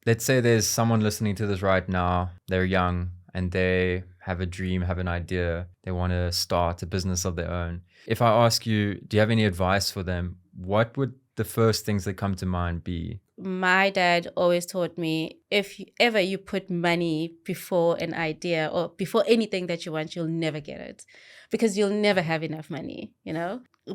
let's say there's someone listening to this right now, they're young and they have a dream, have an idea, they want to start a business of their own. If I ask you, do you have any advice for them? What would the first things that come to mind be? My dad always taught me, if ever you put money before an idea or before anything that you want, you'll never get it, because you'll never have enough money,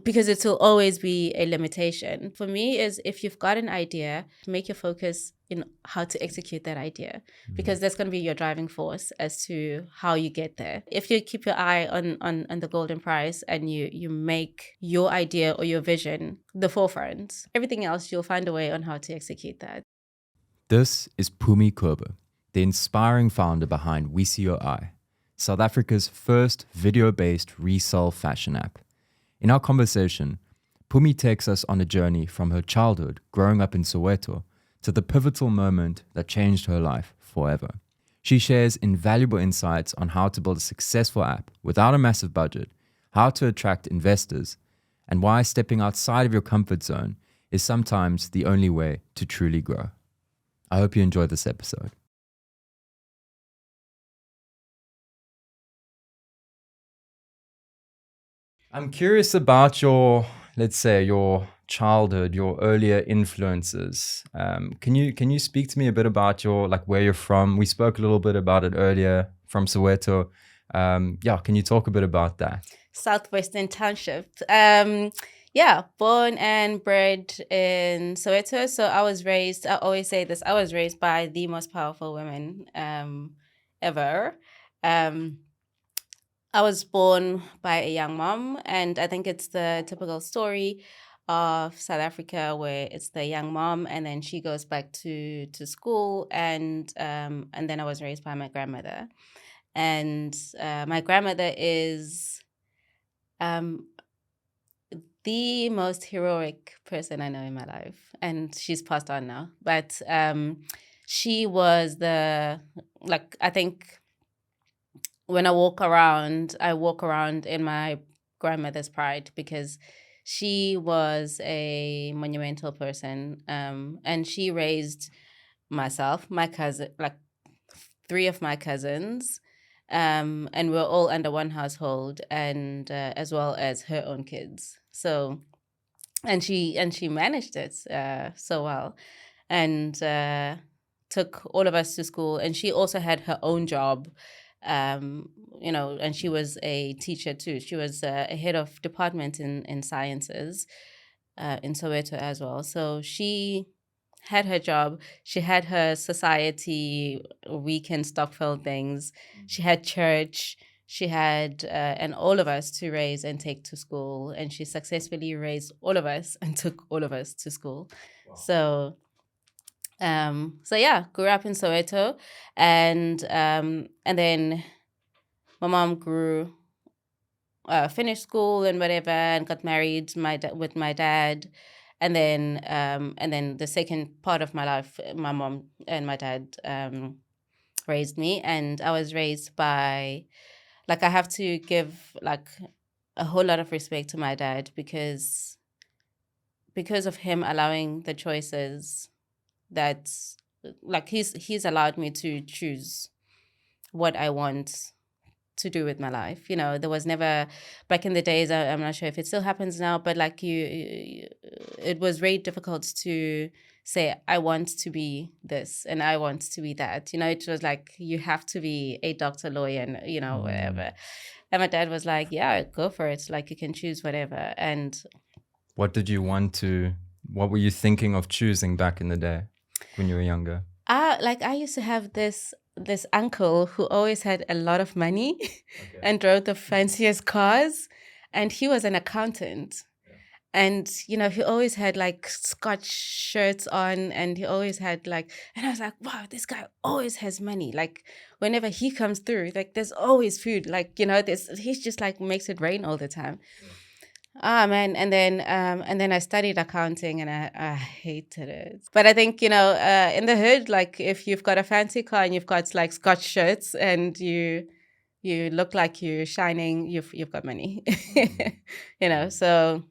because it will always be a limitation. For me, is if you've got an idea, make your focus in how to execute that idea, because that's going to be your driving force as to how you get there. If you keep your eye on the golden prize and you make your idea or your vision the forefront, everything else you'll find a way on how to execute that. This is Phumi Körber, the inspiring founder behind WISI-Oi, South Africa's first video-based resell fashion app. In our conversation, Phumi takes us on a journey from her childhood growing up in Soweto to the pivotal moment that changed her life forever. She shares invaluable insights on how to build a successful app without a massive budget, how to attract investors, and why stepping outside of your comfort zone is sometimes the only way to truly grow. I hope you enjoy this episode. I'm curious about let's say, your childhood, your earlier influences. Can you speak to me a bit about where you're from? We spoke a little bit about it earlier, from Soweto. Can you talk a bit about that? Southwestern Township. Yeah, born and bred in Soweto. So I always say this, I was raised by the most powerful women ever. I was born by a young mom, and I think it's the typical story of South Africa where it's the young mom and then she goes back to school, and then I was raised by my grandmother. And my grandmother is the most heroic person I know in my life, and she's passed on now. But she was I think when I walk around in my grandmother's pride, because she was a monumental person, and she raised myself, my cousin, like three of my cousins, and we're all under one household, and as well as her own kids. So, and she managed it so well, and took all of us to school. And she also had her own job, and she was a teacher too. She was a head of department in sciences in Soweto as well. So she had her job. She had her society weekend Stockfield things. She had church. She had and all of us to raise and take to school, and she successfully raised all of us and took all of us to school. Wow. So yeah, grew up in Soweto, and then my mom finished school and whatever, and got married with my dad. And then the second part of my life, my mom and my dad raised me, and I was raised by, I have to give a whole lot of respect to my dad, because of him allowing the choices that, he's allowed me to choose what I want to do with my life. There was never, back in the days, I'm not sure if it still happens now, but it was very difficult to say, I want to be this and I want to be that. It was like, you have to be a doctor, lawyer, and whatever. And my dad was like, yeah, go for it. You can choose whatever. And what were you thinking of choosing back in the day when you were younger? I used to have this uncle who always had a lot of money, okay, and drove the fanciest cars, and he was an accountant. Yeah. And he always had Scotch shirts on, and he always had and I was like, wow, this guy always has money. Whenever he comes through, there's always food. He's just makes it rain all the time. Yeah. Ah, man. And then I studied accounting, and I hated it. But I think, in the hood, if you've got a fancy car and you've got Scotch shirts and you look like you're shining, you've got money. So,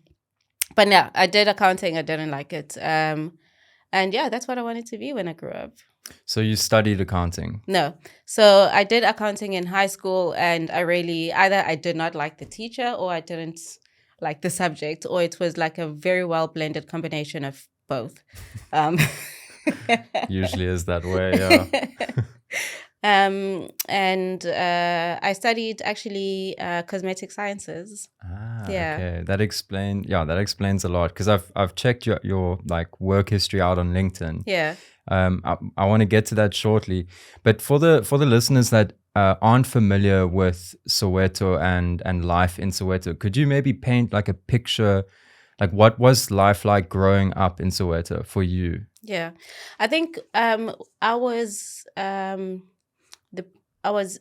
but no, I did accounting. I didn't like it. And And yeah, that's what I wanted to be when I grew up. So you studied accounting? No. So I did accounting in high school, and either I did not like the teacher, or I didn't like the subject, or it was like a very well blended combination of both. Um, Usually is that way, yeah. and I studied actually cosmetic sciences. Yeah. Okay. That explains a lot, because I've checked your like work history out on LinkedIn. Yeah. I want to get to that shortly, but for the listeners that aren't familiar with Soweto and life in Soweto, could you maybe paint like a picture, like what was life like growing up in Soweto for you? Yeah. I think I was I was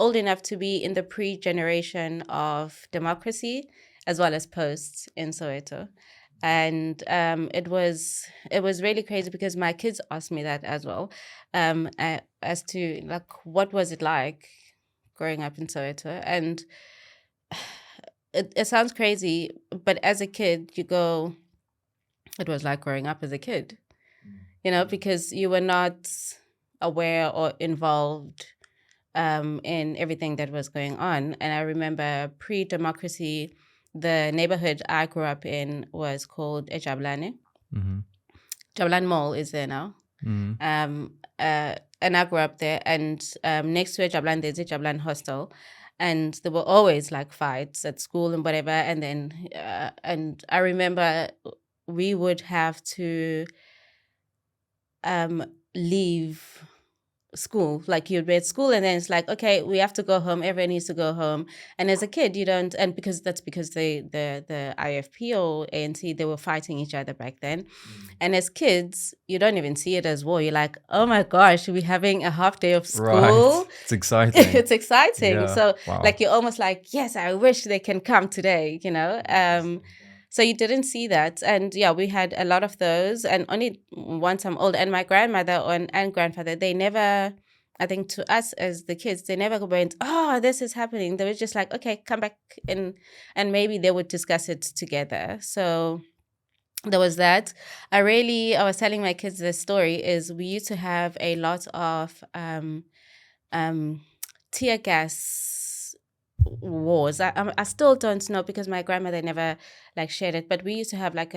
old enough to be in the pre-generation of democracy as well as post in Soweto. And it was really crazy because my kids asked me that as well, as to like what was it like growing up in Soweto. And it sounds crazy, but as a kid you go, it was like growing up as a kid, because you were not aware or involved in everything that was going on. And I remember pre-democracy, the neighborhood I grew up in was called Ejablane. Mm-hmm. Jablan Mall is there now. Mm-hmm. And I grew up there. And next to Jablan, there's a Jablan hostel. And there were always like fights at school and whatever. And then, and I remember we would have to leave school. Like you'd be at school and then it's like, okay, we have to go home, everyone needs to go home. And as a kid you don't, and because the IFP or ANC, they were fighting each other back then. And as kids you don't even see it as war. You're like, oh my gosh, we're having a half day of school. Right. It's exciting. It's exciting. Yeah. So Wow. like you're almost like, yes, I wish they can come today, so you didn't see that. And yeah, we had a lot of those. And only once I'm old, and my grandmother and grandfather, they never, I think to us as the kids, they never went, oh, this is happening. They were just like, okay, come back in. And maybe they would discuss it together. So there was that. I was telling my kids this story, is we used to have a lot of tear gas wars. I still don't know because my grandmother never like shared it, but we used to have like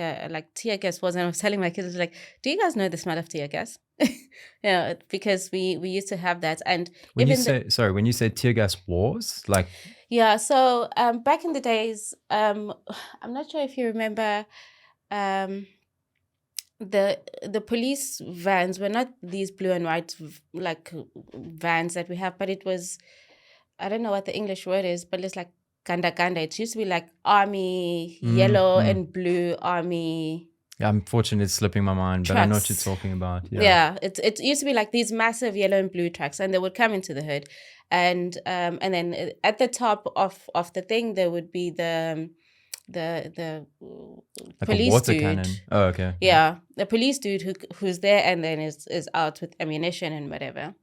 tear gas wars. And I was telling my kids, I was like, do you guys know the smell of tear gas? Because we used to have that. And when you say tear gas wars, like, yeah, so back in the days, I'm not sure if you remember, the police vans were not these blue and white like vans that we have, but it was, I don't know what the English word is, but it's like ganda ganda. It used to be like army yellow and blue army. Yeah, unfortunately it's slipping my mind, but I know what you're talking about. Yeah, it used to be like these massive yellow and blue trucks, and they would come into the hood, and then at the top of the thing there would be the like police a water dude. cannon. Oh, okay. Yeah, the police dude who's there and then is out with ammunition and whatever.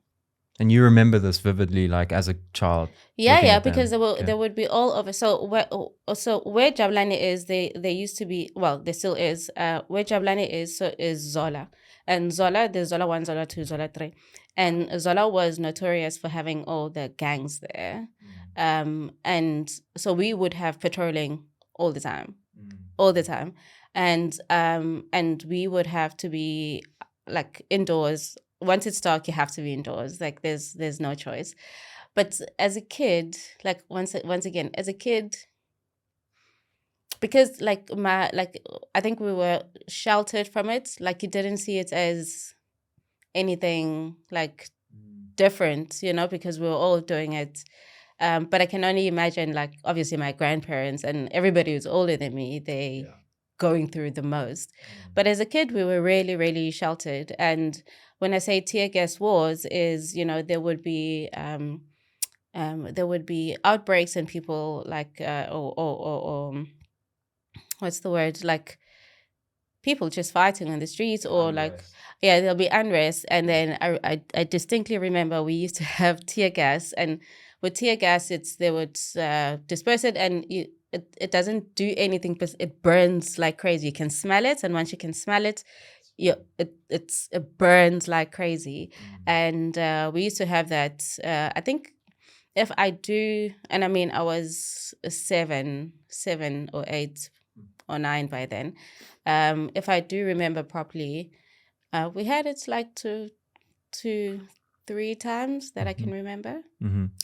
And you remember this vividly, like as a child? Yeah, because there would be all over. So where Jablane is, they used to be, well, there still is. Where Jablane is, so is Zola, and Zola, there's Zola 1, Zola 2, Zola 3, and Zola was notorious for having all the gangs there, and so we would have patrolling all the time, and we would have to be like indoors. Once it's dark, you have to be indoors. Like there's no choice. But as a kid, like once again, as a kid, because I think we were sheltered from it. Like you didn't see it as anything like different, because we were all doing it. But I can only imagine, like obviously my grandparents and everybody who's older than me, they going through the most. But as a kid, we were really, really sheltered. And when I say tear gas wars, is there would be outbreaks and people like or what's the word, like people just fighting on the streets, or unrest. There'll be unrest. And then I distinctly remember we used to have tear gas, and with tear gas they would disperse it, and it doesn't do anything, but it burns like crazy. You can smell it, and once you can smell it, it burns like crazy. And we used to have that. I think if I do, and I mean I was 7 or 8 or 9 by then. If I do remember properly, we had it like 2, 3 times that I can remember.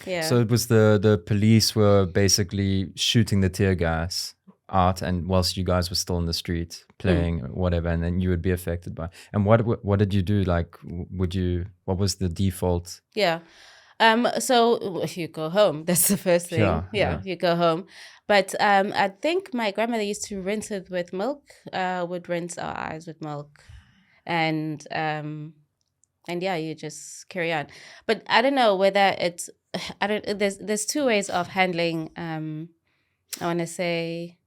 Yeah. So it was the police were basically shooting the tear gas out, and whilst you guys were still in the street playing whatever, and then you would be affected by. And what did you do? Like, what was the default? Yeah. So you go home. That's the first thing. Yeah. You go home. But I think my grandmother used to rinse it with milk. Would rinse our eyes with milk, and yeah, you just carry on. But I don't know whether it's. I don't. There's two ways of handling. I want to say.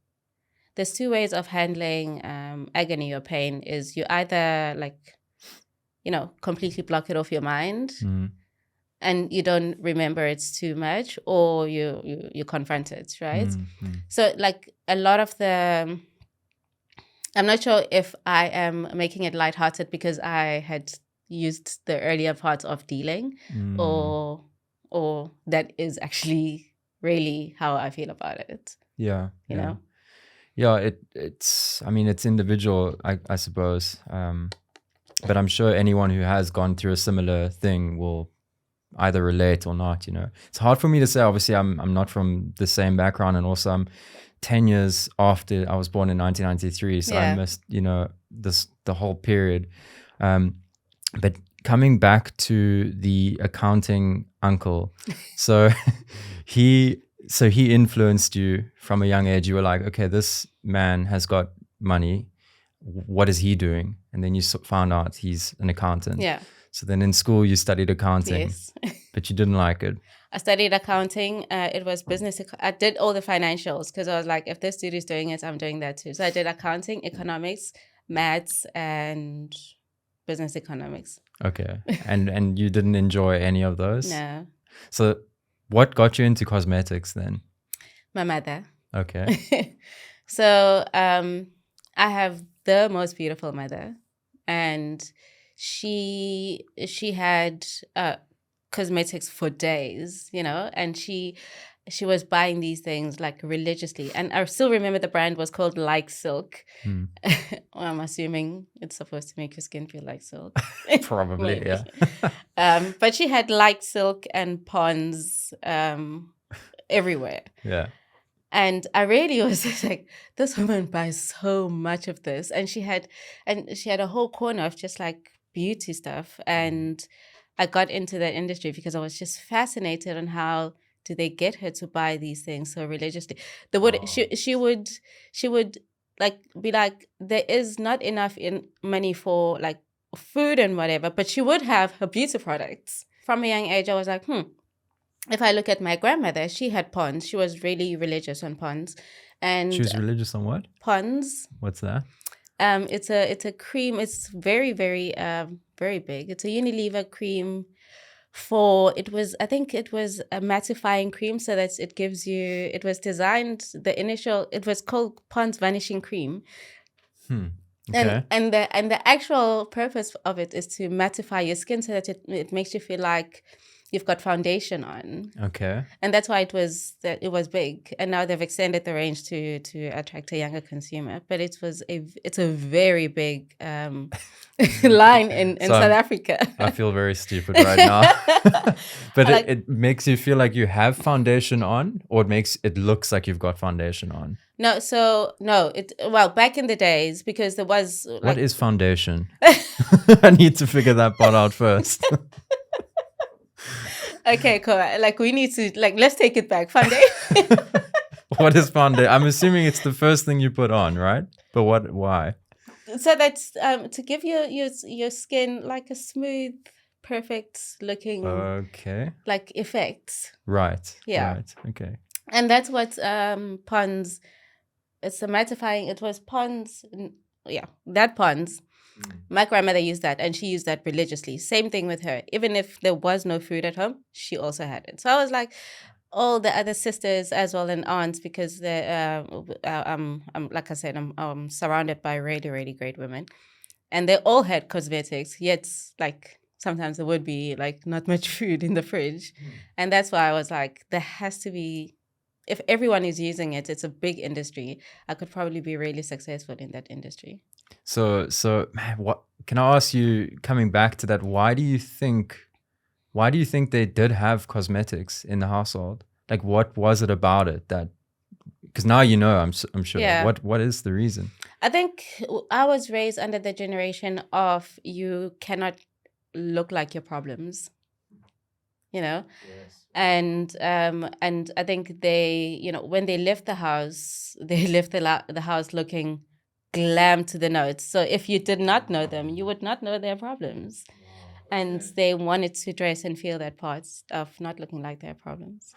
There's two ways of handling agony or pain. Is you either like, completely block it off your mind. And you don't remember it too much, or you confront it, right? So like a lot of the, I'm not sure if I am making it lighthearted because I had used the earlier parts of dealing, or that is actually really how I feel about it. Yeah. You know? Yeah, it's I mean, it's individual, I suppose. But I'm sure anyone who has gone through a similar thing will either relate or not. It's hard for me to say. Obviously, I'm not from the same background, and also I'm 10 years after. I was born in 1993, so I missed the whole period. But coming back to the accounting uncle, so he influenced you from a young age. You were like, okay, this man has got money. What is he doing? And then you found out he's an accountant. Yeah. So then in school you studied accounting, Yes. but you didn't like it. I studied accounting. It was business. I did all the financials because I was like, if this dude is doing it, I'm doing that too. So I did accounting, economics, maths, and business economics. Okay. And you didn't enjoy any of those? No. So what got you into cosmetics then? My mother. Okay. So I have the most beautiful mother, and she had cosmetics for days, and she was buying these things like religiously. And I still remember the brand was called Like Silk. Well, I'm assuming it's supposed to make your skin feel like silk. Probably, yeah. But she had Like Silk and Pond's everywhere. Yeah. And I really was just like, this woman buys so much of this. And she had a whole corner of just like beauty stuff. And I got into that industry because I was just fascinated on how do they get her to buy these things so religiously. She would like be like, there is not enough money for like food and whatever, but she would have her beauty products. From a young age, I was like, if I look at my grandmother, she had Pond's. She was really religious on Pond's. And she was religious on what? Pond's. What's that? It's a cream. It's very, very, very big. It's a Unilever cream I think it was a mattifying cream, so that it gives you, it was designed, it was called Pond's Vanishing Cream. Okay. And the actual purpose of it is to mattify your skin so that it makes you feel like you've got foundation on. Okay. And that's why it was big. And now they've extended the range to attract a younger consumer. But it's a very big line in South Africa. I feel very stupid right now. But like, it makes you feel like you have foundation on, or it looks like you've got foundation on? No, back in the days, because there was like, what is foundation? I need to figure that part out first. Okay, cool. Like we need to let's take it back. Foundation. What is foundation? I'm assuming it's the first thing you put on, right? But why? So that's to give your skin like a smooth, perfect looking like effect. Right. Yeah. Right. Okay. And that's what Pond's, it's a mattifying, it was Pond's, that Pond's. My grandmother used that, and she used that religiously. Same thing with her. Even if there was no food at home, she also had it. So I was like, all the other sisters as well and aunts, because I'm like I said, I'm surrounded by really, really great women. and they all had cosmetics, yet like sometimes there would be like not much food in the fridge. And that's why I was like, there has to be, if everyone is using it, it's a big industry. I could probably be really successful in that industry. So man, what can I ask you, coming back to that, why do you think they did have cosmetics in the household? Like, what was it about it that, because now you know, I'm sure. Yeah. What is the reason? I think I was raised under the generation of you cannot look like your problems, you know? Yes. And I think they, you know, when they left the house, they left the house looking glam to the notes. So if you did not know them, you would not know their problems. And they wanted to dress and feel that part of not looking like their problems.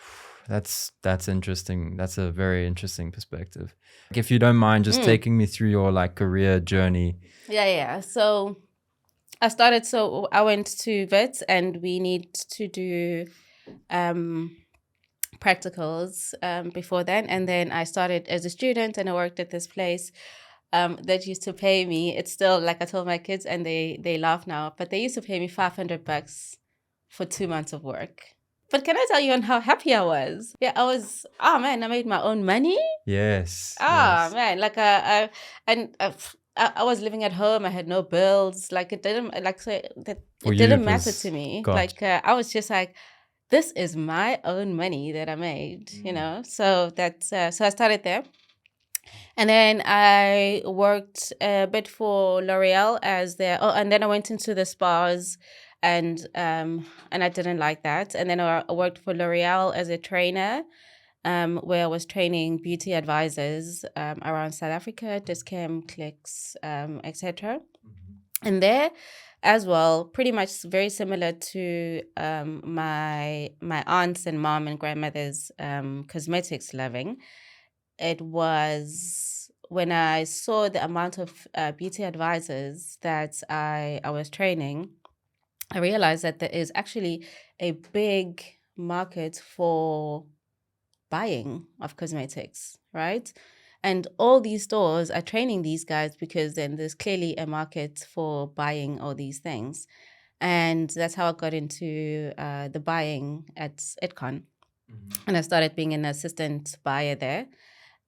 That's interesting. That's a very interesting perspective. If you don't mind just taking me through your like career journey. Yeah. So I went to VET, and we need to do practicals before then. And then I started as a student, and I worked at this place that used to pay me. It's still, like I told my kids, and they laugh now, but they used to pay me $500 for 2 months of work. But can I tell you on how happy I was? Yeah, I made my own money. Yes. Man, like I was living at home. I had no bills. Like it didn't matter to me. Like I was just like, this is my own money that I made, you know? So that's, so I started there. And then I worked a bit for L'Oreal and then I went into the spas, and I didn't like that. And then I worked for L'Oreal as a trainer, where I was training beauty advisors around South Africa, Discam, Clicks, etc. And there as well, pretty much very similar to my aunts and mom and grandmother's cosmetics loving. It was when I saw the amount of beauty advisors that I was training, I realized that there is actually a big market for buying of cosmetics, right? And all these stores are training these guys because then there's clearly a market for buying all these things. And that's how I got into the buying at Edcon. And I started being an assistant buyer there,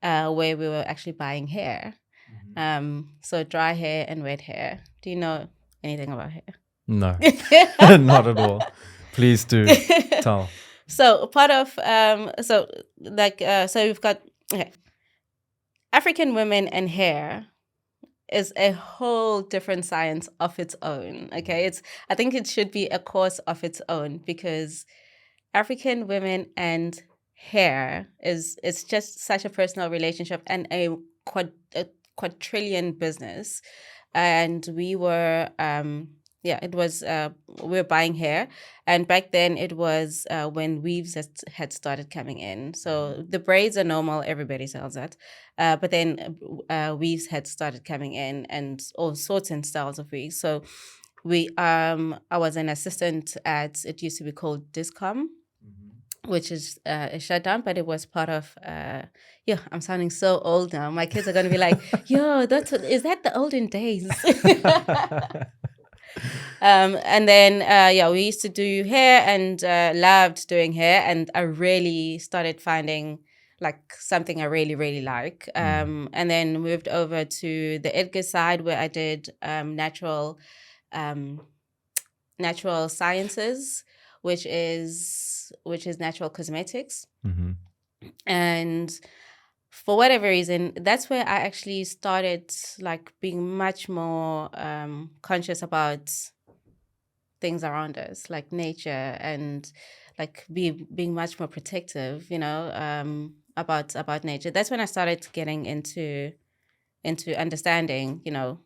where we were actually buying hair. So dry hair and wet hair. Do you know anything about hair? No, not at all. Please do tell. So part of so we've got African women and hair is a whole different science of its own. Okay, I think it should be a course of its own, because African women and hair it's just such a personal relationship and a quadrillion business. And we were we were buying hair, and back then it was when weaves had started coming in. So the braids are normal, everybody sells that, but then weaves had started coming in, and all sorts and styles of weaves. So I was an assistant at, it used to be called Discom, which is shut down, but it was part of, I'm sounding so old now. My kids are going to be like, yo, is that the olden days? And then, we used to do hair, and loved doing hair. And I really started finding like something I really, really like. And then moved over to the Edgar side, where I did natural sciences, which is natural cosmetics. And for whatever reason, that's where I actually started like being much more conscious about things around us, like nature, and like being much more protective, about nature. That's when I started getting into understanding, the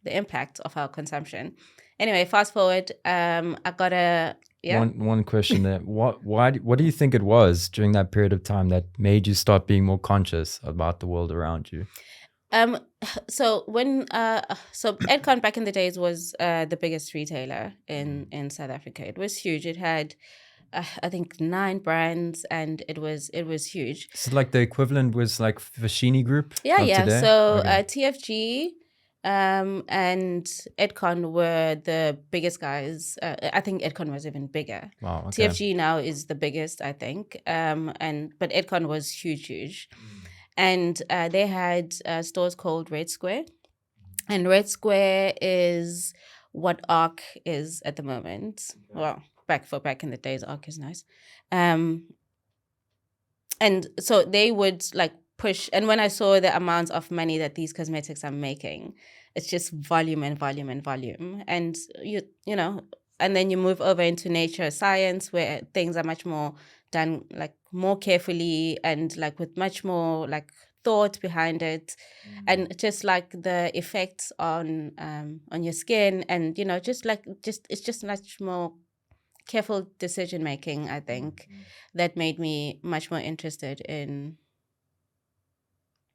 impact of our consumption. Anyway, fast forward, I got a one question there. What do you think it was during that period of time that made you start being more conscious about the world around you? So when Edcon back in the days was the biggest retailer in South Africa. It was huge. It had I think 9 brands, and it was huge. So like the equivalent was like Vashini Group? Yeah. Today? So Okay. TFG, and Edcon were the biggest guys. I think Edcon was even bigger. Wow. Okay. TFG now is the biggest, I think. But Edcon was huge. And they had stores called Red Square. And Red Square is what Arc is at the moment. Okay. Well, back in the days, Arc is nice. And so they would like push. And when I saw the amount of money that these cosmetics are making, it's just volume and volume and volume. And you know, and then you move over into nature science where things are much more done like more carefully and like with much more like thought behind it, and just like the effects on your skin, and you know, just it's just much more careful decision making, I think, that made me much more interested in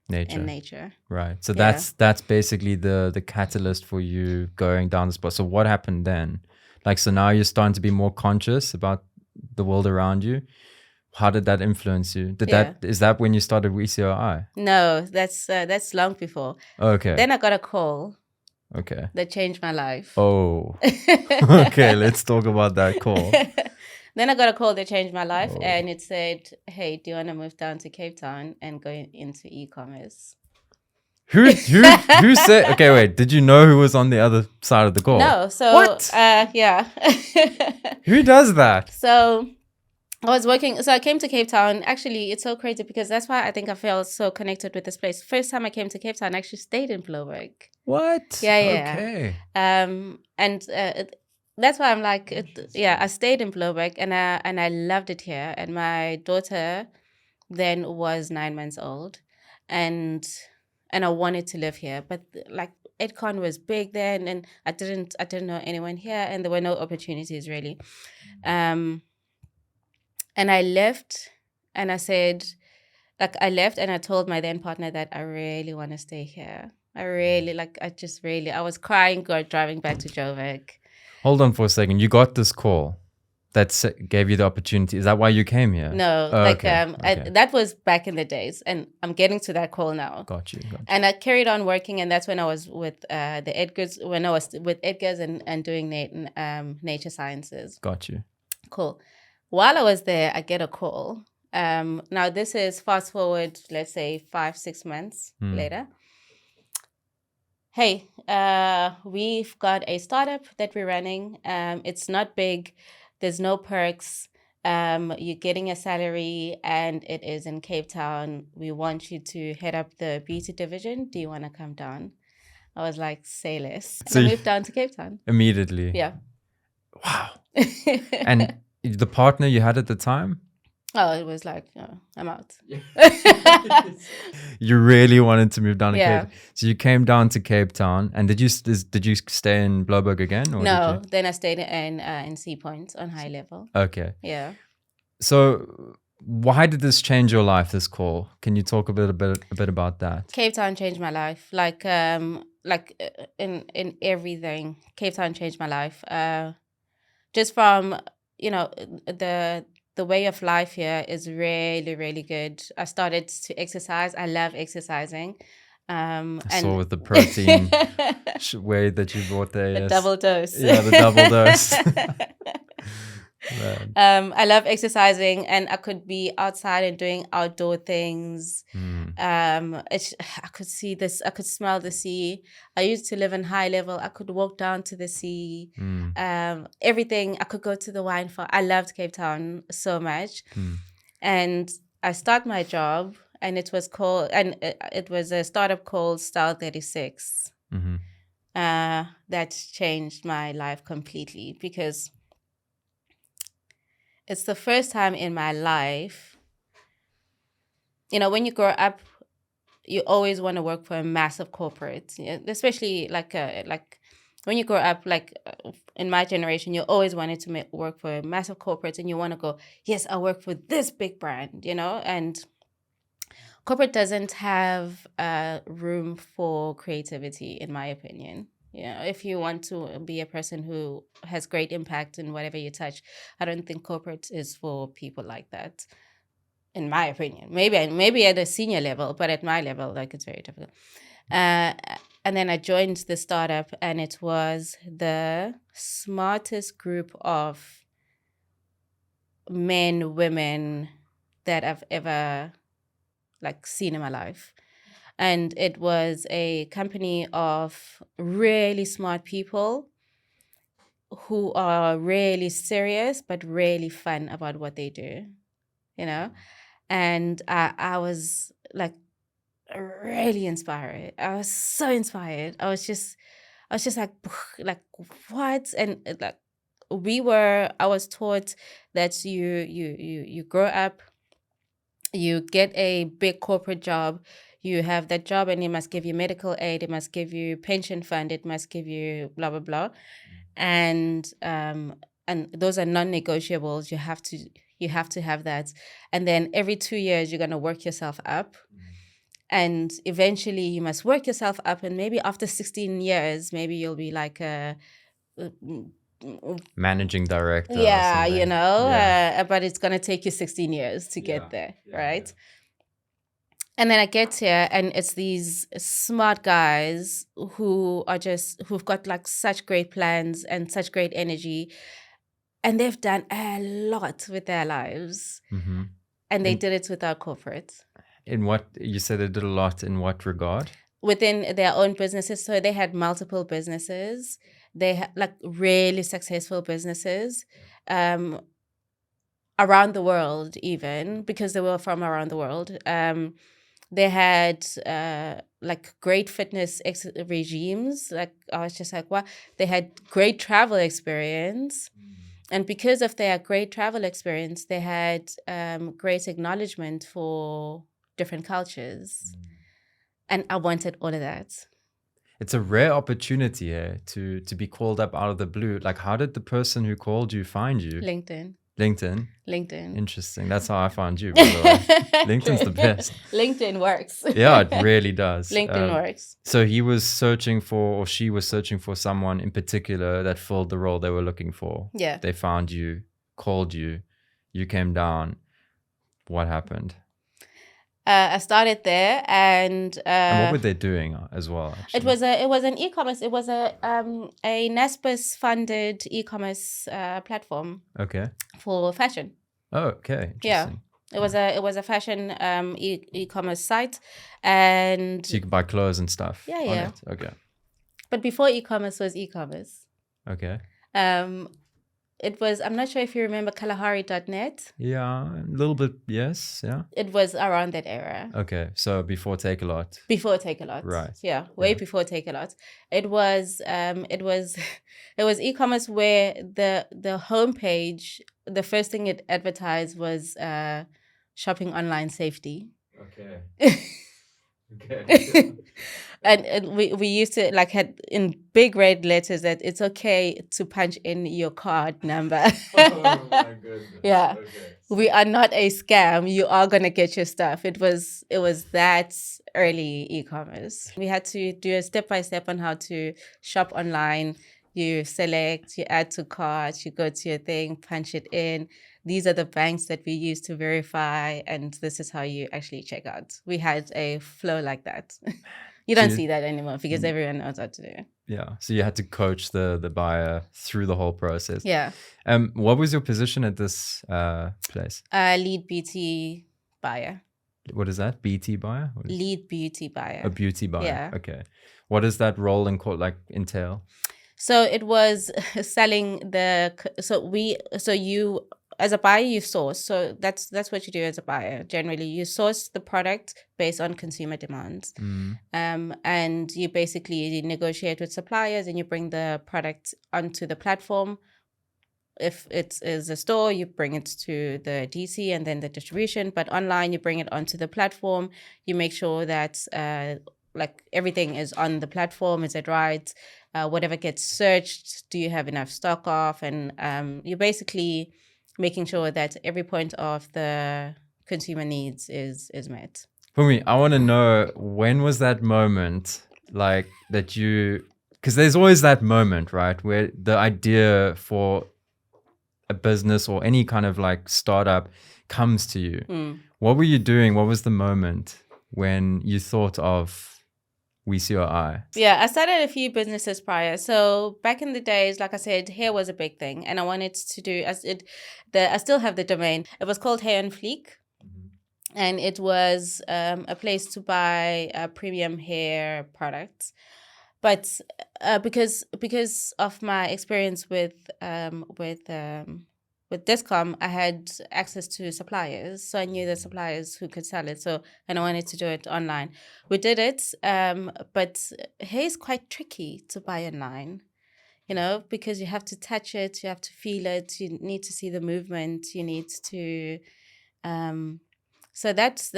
nature. Right. So that's basically the catalyst for you going down this path. So what happened then? Like, so now you're starting to be more conscious about the world around you. How did that influence you? Is that when you started WISI-Oi? No, that's long before. Okay. Then I got a call. Okay. That changed my life. Oh. Okay, let's talk about that call. Then I got a call that changed my life, and it said, "Hey, do you want to move down to Cape Town and go into e-commerce?" Who said? Okay, wait. Did you know who was on the other side of the call? No. So what? Yeah. Who does that? So I was working. So I came to Cape Town. Actually, it's so crazy because that's why I think I felt so connected with this place. First time I came to Cape Town, I actually stayed in Blouberg. What? Yeah. Okay. And that's why I'm like, I stayed in Blouberg and I loved it here. And my daughter then was 9 months old, and I wanted to live here, but like Edcon was big then, and I didn't know anyone here, and there were no opportunities really. And I left, and I said, like, I left and I told my then partner that I really want to stay here. I was crying driving back to Joburg. Hold on for a second. You got this call that gave you the opportunity. Is that why you came here? No, that was back in the days, and I'm getting to that call now. Got you. And I carried on working, and that's when I was with the Edgars. When I was with Edgars and doing nature sciences. Got you. Cool. While I was there, I get a call. Now this is fast forward, let's say 5-6 months later. Hey, we've got a startup that we're running. It's not big. There's no perks. You're getting a salary, and it is in Cape Town. We want you to head up the beauty division. Do you want to come down? I was like, say less. So I moved down to Cape Town. Immediately? Yeah. Wow. And the partner you had at the time? Oh, it was like, I'm out. You really wanted to move down to Cape Town. So you came down to Cape Town, and did you stay in Blouberg again? Or no, then I stayed in Sea Point on high level. Okay. Yeah. So why did this change your life, this call? Can you talk a bit about that? Cape Town changed my life. Like in everything. Cape Town changed my life. Just from, the way of life here is really, really good. I started to exercise. I love exercising. I saw with the protein way that you bought there. The double dose. Yeah, the double dose. I love exercising, and I could be outside and doing outdoor things. I could see this. I could smell the sea. I used to live in high level. I could walk down to the sea. Everything. I could go to the wine farm. I loved Cape Town so much. And I start my job, and it was a startup called Style 36. That changed my life completely, because it's the first time in my life, when you grow up, you always want to work for a massive corporate, especially like when you grow up, like in my generation, you always wanted to work for a massive corporate, and you want to go, yes, I work for this big brand, and corporate doesn't have room for creativity, in my opinion. If you want to be a person who has great impact in whatever you touch, I don't think corporate is for people like that, in my opinion. Maybe at a senior level, but at my level, like, it's very difficult. And then I joined the startup, and it was the smartest group of men, women that I've ever seen in my life. And it was a company of really smart people who are really serious but really fun about what they do, you know? And I was really inspired. I was so inspired. I was just like what? And I was taught that you grow up, you get a big corporate job, you have that job, and it must give you medical aid, it must give you pension fund, it must give you blah blah blah, and those are non-negotiables. You have to have that, and then every 2 years you're going to work yourself up. And eventually you must work yourself up, and maybe after 16 years, maybe you'll be like a managing director. Yeah, or something. but it's going to take you 16 years to get there, right? And then I get here, and it's these smart guys who've got such great plans and such great energy, and they've done a lot with their lives, and they did it without corporate. In what you said, they did a lot in what regard? Within their own businesses. So they had multiple businesses. They had really successful businesses around the world, even because they were from around the world. They had great fitness regimes. I was just like, wow. They had great travel experience. And because of their great travel experience, they had great acknowledgement for different cultures. And I wanted all of that. It's a rare opportunity here to be called up out of the blue. How did the person who called you find you? LinkedIn. Interesting. That's how I found you, by the way. LinkedIn's the best. LinkedIn works. Yeah, it really does. LinkedIn works. So he was searching for, or she was searching for someone in particular that filled the role they were looking for. Yeah. They found you, called you, you came down. What happened? I started there, and what were they doing as well? Actually? It was an e-commerce. It was a Naspers funded e-commerce platform. Okay. For fashion. Oh, okay. Yeah, it was a fashion e-commerce site, and so you could buy clothes and stuff. Yeah. It. Okay. But before e-commerce was e-commerce. Okay. It was, I'm not sure if you remember Kalahari.net. Yeah, a little bit, yes, yeah. It was around that era. Okay, so before Take-A-Lot. Before Take-A-Lot. Right. Yeah, way before Take-A-Lot. It was e-commerce where the homepage, the first thing it advertised was shopping online safety. Okay. Okay. And we used to had in big red letters that it's okay to punch in your card number. Oh my goodness. Yeah. Okay. We are not a scam. You are gonna get your stuff. It was that early e-commerce. We had to do a step-by-step on how to shop online. You select, you add to cart, you go to your thing, punch it in. These are the banks that we use to verify, and this is how you actually check out. We had a flow like that. You don't see that anymore because everyone knows how to do it. Yeah. So you had to coach the buyer through the whole process. Yeah. What was your position at this place? Lead beauty buyer. What is that? BT buyer? Lead beauty buyer. A beauty buyer. Yeah. Okay. What does that role entail? So it was selling you, as a buyer, you source. So that's what you do as a buyer. Generally, you source the product based on consumer demands. And you basically negotiate with suppliers, and you bring the product onto the platform. If it is a store, you bring it to the DC and then the distribution. But online, you bring it onto the platform. You make sure that everything is on the platform. Is it right? Whatever gets searched, do you have enough stock of? And you're basically making sure that every point of the consumer needs is met. Phumi, I want to know, when was that moment that you, because there's always that moment, right, where the idea for a business or any kind of startup comes to you. What were you doing? What was the moment when you thought of, WISI-Oi? Yeah, I started a few businesses prior. So back in the days, like I said, hair was a big thing, and I wanted to do I still have the domain. It was called Hair and Fleek, and it was a place to buy premium hair products. But because of my experience with Discom, I had access to suppliers, so I knew the suppliers who could sell it. So, and I wanted to do it online. We did it, but hair is quite tricky to buy online, because you have to touch it, you have to feel it, you need to see the movement, you need to. So that's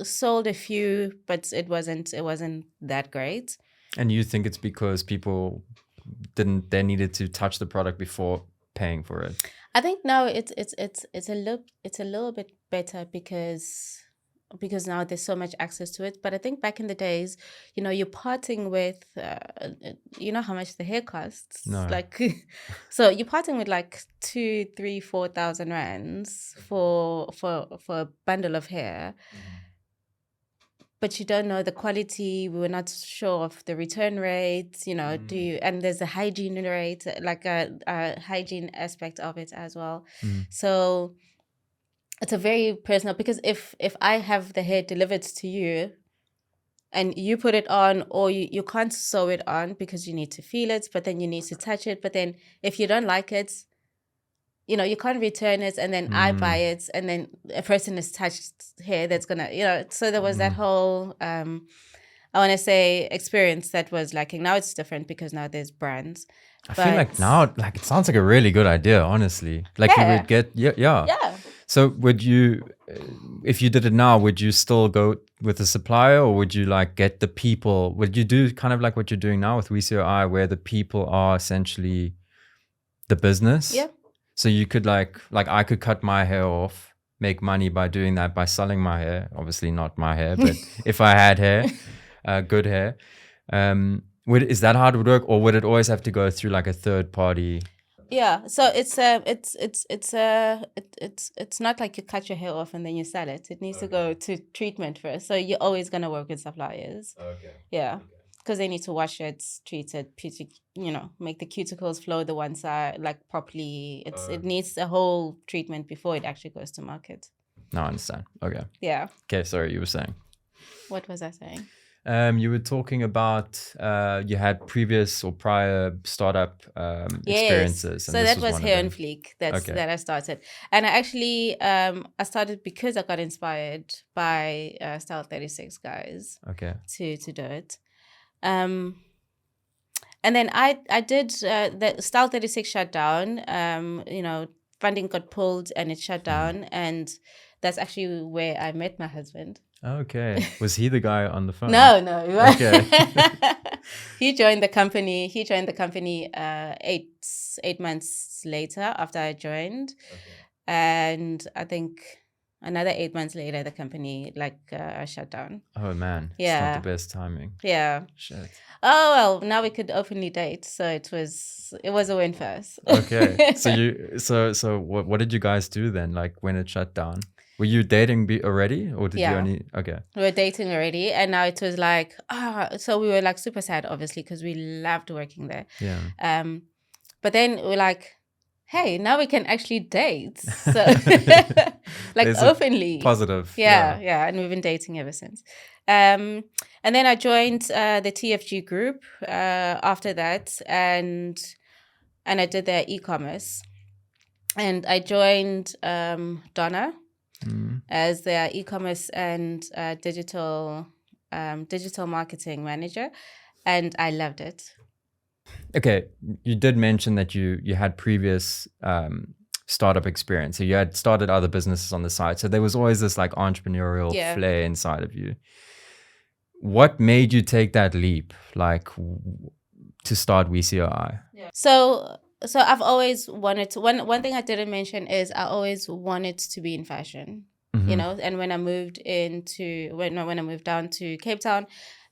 sold a few, but it wasn't that great. And you think it's because people they needed to touch the product before paying for it? I think now it's a little bit better because now there's so much access to it. But I think back in the days, you're parting with, how much the hair costs. No. So you're parting with like 2,000, 3,000, 4,000 rands for a bundle of hair. But you don't know the quality. We were not sure of the return rate, and there's a hygiene rate, like a hygiene aspect of it as well. So it's a very personal, because if I have the hair delivered to you and you put it on, or you can't sew it on because you need to feel it, but then you need to touch it. But then if you don't like it, you can't return it, and then I buy it, and then a person has touched hair that's gonna, so there was that whole, I want to say, experience that was lacking. Now it's different because now there's brands. I feel like now, like, it sounds like a really good idea, honestly. Like, you would get, yeah. So would you, if you did it now, would you still go with a supplier, or would you like get the people? Would you do kind of like what you're doing now with WISI-Oi, where the people are essentially the business? Yeah. So you could like I could cut my hair off, make money by doing that, by selling my hair. Obviously not my hair, but if I had hair, good hair, is that how it would work, or would it always have to go through like a third party? Yeah, so it's not like you cut your hair off and then you sell it. It needs to go to treatment first. So you're always gonna work with suppliers. Okay. Yeah. Because they need to wash it, treat it, make the cuticles flow the one side like properly. It needs a whole treatment before it actually goes to market. No, I understand. Okay. Yeah. Okay, sorry, you were saying. What was I saying? You were talking about you had previous or prior startup experiences. And so that was Hair and Fleek that I started. And I actually I started because I got inspired by Style 36 guys. Okay. To do it. And then I did the Style 36 shut down. Funding got pulled and it shut down, and that's actually where I met my husband. Okay. Was he the guy on the phone? No. Okay. He joined the company 8 months later after I joined. Okay. And I think another 8 months later, the company shut down. Oh man, yeah, it's not the best timing. Yeah. Shit. Oh well, now we could openly date, so it was a win for us. Okay, so what did you guys do then? Like when it shut down, were you dating already, or did you only? Okay, we were dating already, and now it was like so we were like super sad, obviously, because we loved working there. Yeah. But then we're like, hey, now we can actually date. So like openly. Positive. Yeah. And we've been dating ever since. And then I joined the TFG group after that, and I did their e-commerce. And I joined Donna as their e-commerce and digital marketing manager, and I loved it. Okay, you did mention that you had previous startup experience. So you had started other businesses on the side. So there was always this like entrepreneurial flair inside of you. What made you take that leap, like to start WISI-Oi? Yeah. So I've always wanted to. One thing I didn't mention is I always wanted to be in fashion. And when I moved down to Cape Town,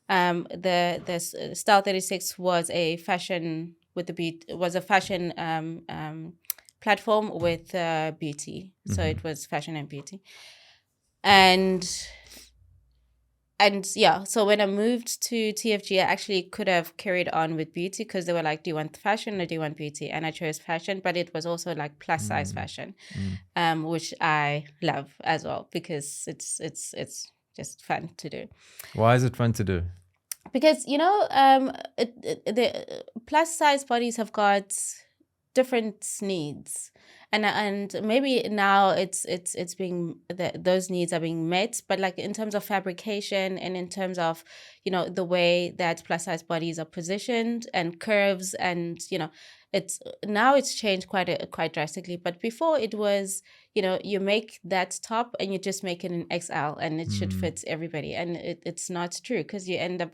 the Style 36 was a fashion platform with beauty. So it was fashion and beauty. And and yeah, so when I moved to TFG, I actually could have carried on with beauty because they were like, do you want fashion or do you want beauty? And I chose fashion, but it was also like plus size fashion, which I love as well because it's just fun to do. Why is it fun to do? Because the plus size bodies have got different needs, and maybe now it's being those needs are being met, but like in terms of fabrication and in terms of the way that plus size bodies are positioned and curves, and it's changed quite drastically. But before it was you make that top and you just make it an XL and it should fit everybody, and it's not true because you end up,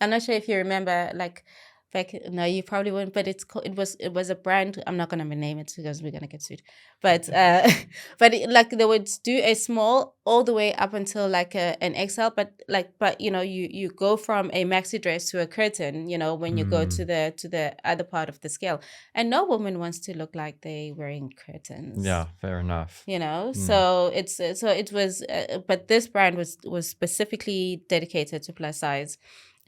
I'm not sure if you remember, like back. No, you probably won't. But it was a brand. I'm not gonna name it because we're gonna get sued. But like they would do a small all the way up until like an XL. But you go from a maxi dress to a curtain. When you go to the other part of the scale, and no woman wants to look like they wearing curtains. Yeah, fair enough. So it was. But this brand was specifically dedicated to plus size.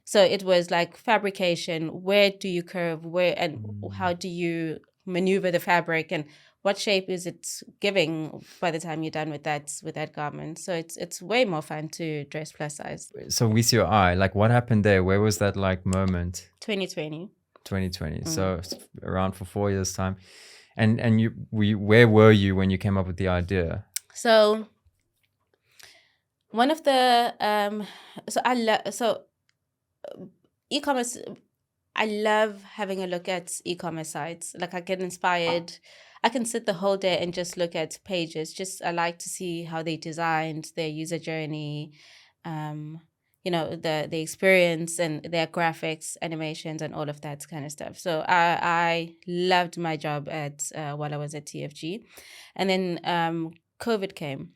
So it was like fabrication. Where do you curve? Where and how do you maneuver the fabric? And what shape is it giving by the time you're done with that garment? So it's way more fun to dress plus size. So WISI-Oi, like what happened there? Where was that like moment? 2020. 2020. So around for 4 years time. And where were you when you came up with the idea? So one of the e-commerce, I love having a look at e-commerce sites. Like I get inspired. I can sit the whole day and just look at pages. I like to see how they designed their user journey, the experience and their graphics, animations, and all of that kind of stuff. So I loved my job at while I was at TFG, and then COVID came.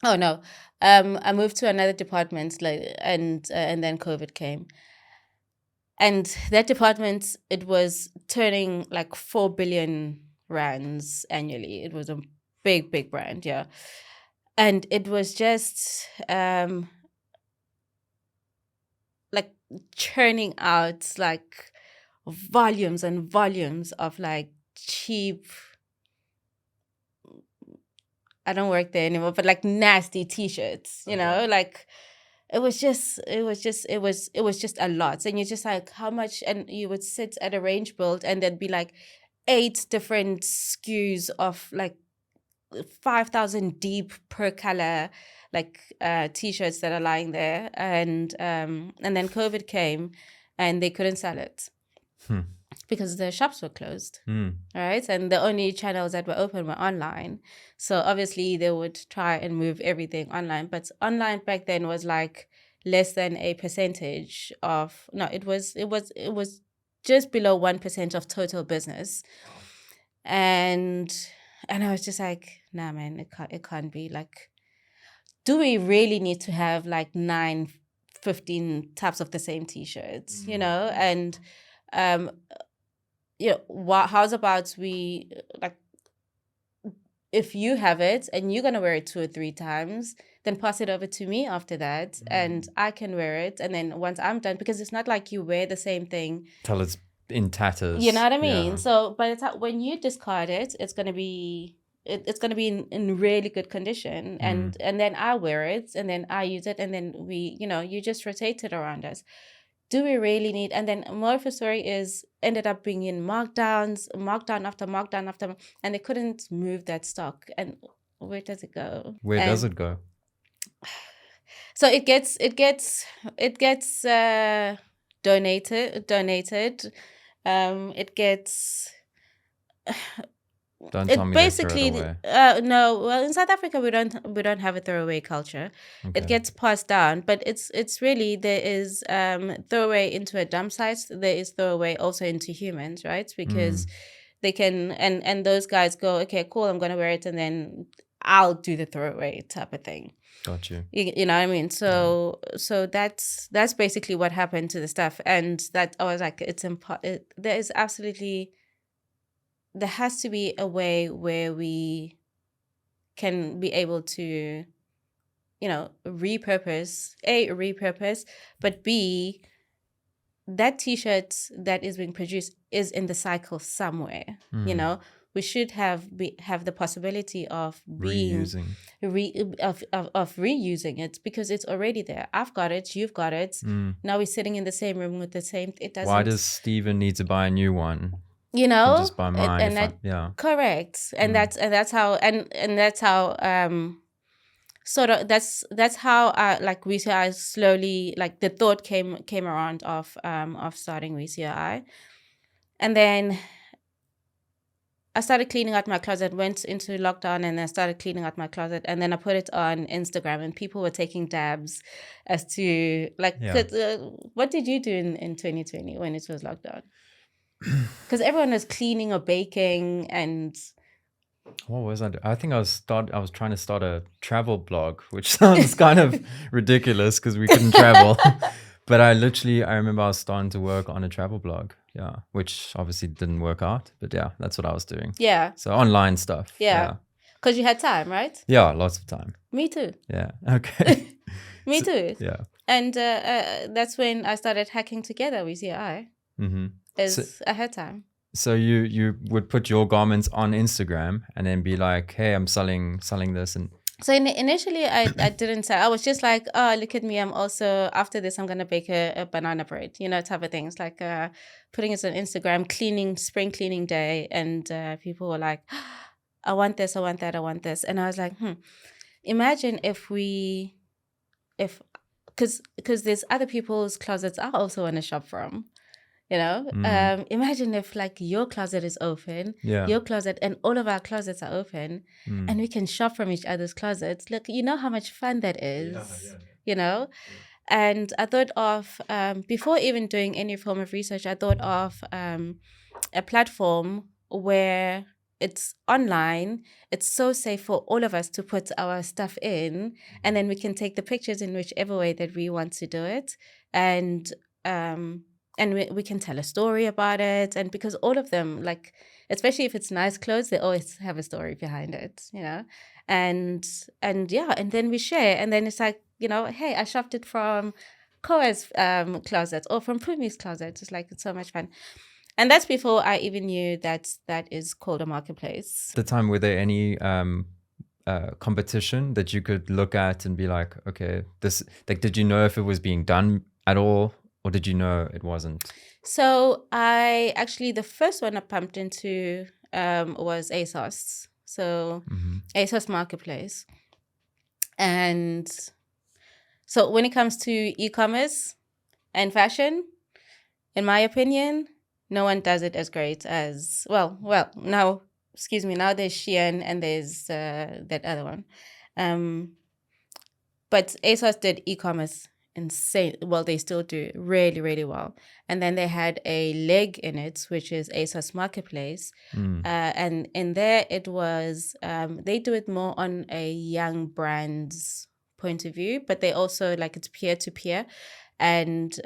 Oh no, I moved to another department, and then COVID came. And that department, it was turning like 4 billion rands annually. It was a big, big brand, yeah. And it was just like churning out like volumes and volumes of like cheap, I don't work there anymore, but like nasty t-shirts, like it was just a lot. And you're just like, how much? And you would sit at a range build and there'd be like 8 different SKUs of like 5,000 deep per color, like t-shirts that are lying there. And then COVID came and they couldn't sell it. Because the shops were closed, right? And the only channels that were open were online. So obviously they would try and move everything online. But online back then was like less than a percentage of, no, it was just below 1% of total business. And I was just like, nah, man, it can't be. Like, do we really need to have like 15 types of the same t-shirts, And how's about we, like, if you have it and you're going to wear it 2 or 3 times, then pass it over to me after that and I can wear it. And then once I'm done, because it's not like you wear the same thing till it's in tatters. You know what I mean? Yeah. So by the time when you discard it, it's going to be in really good condition. And then I wear it and then I use it and then we, you just rotate it around us. Do we really need? And then more of the story is ended up being in markdown after markdown, and they couldn't move that stock. And where does it go? Where does it go? So it gets donated. It gets. Don't tell me basically they throw it away. No. Well, in South Africa we don't have a throwaway culture. Okay. It gets passed down, but it's really there is throwaway into a dump site. There is throwaway also into humans, right? Because they can and those guys go, okay, cool, I'm gonna wear it, and then I'll do the throwaway type of thing. Got you. You know what I mean? So that's basically what happened to the stuff, and that I was like, there is absolutely. There has to be a way where we can be able to repurpose, but B, that T-shirt that is being produced is in the cycle somewhere. We should have the possibility of Reusing. of reusing it, because it's already there. I've got it, you've got it. Now we're sitting in the same room with the same. It doesn't. Why does Steven need to buy a new one? You can just buy mine. Correct, and that's how sort of that's how like WISI slowly, like the thought came around of starting WISI, and then I started cleaning out my closet, went into lockdown, and then started cleaning out my closet, and then I put it on Instagram, and people were taking dabs as to like, what did you do in 2020 when it was lockdown? Because everyone was cleaning or baking, and what was I doing? I think I was trying to start a travel blog, which sounds kind of ridiculous because we couldn't travel. But I remember I was starting to work on a travel blog, which obviously didn't work out. But that's what I was doing. Yeah. So online stuff. Yeah. Because you had time, right? Yeah, lots of time. Me too. Yeah. Okay. Me too. Yeah. And that's when I started hacking together with WISI. I had time. So you would put your garments on Instagram and then be like, hey, I'm selling this. And so initially I didn't sell. I was just like, oh, look at me. I'm also, after this, I'm going to bake a banana bread, type of things, like putting it on Instagram, spring cleaning day. And people were like, I want this, I want that, I want this. And I was like, imagine because there's other people's closets I also want to shop from. Imagine if like your closet is open, your closet, and all of our closets are open, and we can shop from each other's closets. Look, you know how much fun that is, And I thought of, before even doing any form of research, I thought of a platform where it's online, it's so safe for all of us to put our stuff in, and then we can take the pictures in whichever way that we want to do it. And we can tell a story about it. And because all of them, like, especially if it's nice clothes, they always have a story behind it, And then we share. And then it's like, hey, I shopped it from Koa's closet or from Phumis closet. It's like, it's so much fun. And that's before I even knew that is called a marketplace. At the time, were there any competition that you could look at and be like, okay, this, like, did you know if it was being done at all? Or did you know it wasn't? So the first one I pumped into was ASOS. So ASOS Marketplace. And so when it comes to e-commerce and fashion, in my opinion, no one does it as great as, now there's Shein and there's that other one. But ASOS did e-commerce insane. Well, they still do really, really well. And then they had a leg in it, which is ASOS Marketplace. And in there, it was, they do it more on a young brand's point of view, but they also, like, it's peer-to-peer. And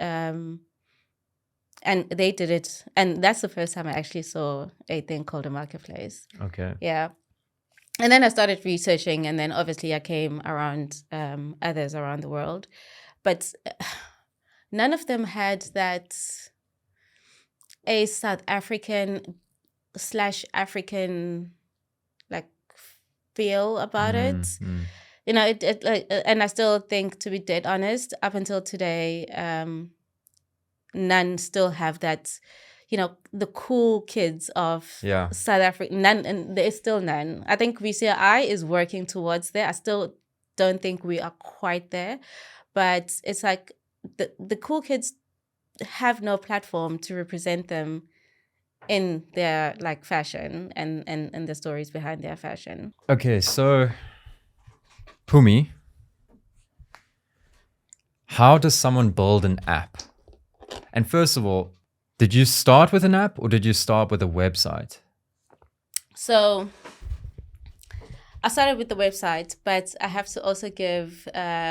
they did it. And that's the first time I actually saw a thing called a marketplace. Okay. Yeah. And then I started researching, and then obviously I came around others around the world. But none of them had that a South African / African like feel about it. And I still think, to be dead honest, up until today, none still have that, the cool kids of South Africa. None, and there's still none. I think WISI-Oi is working towards there. I still don't think we are quite there. But it's like the cool kids have no platform to represent them in their like fashion and the stories behind their fashion. Okay, so Phumi, how does someone build an app? And first of all, did you start with an app or did you start with a website? So I started with the website, but I have to also give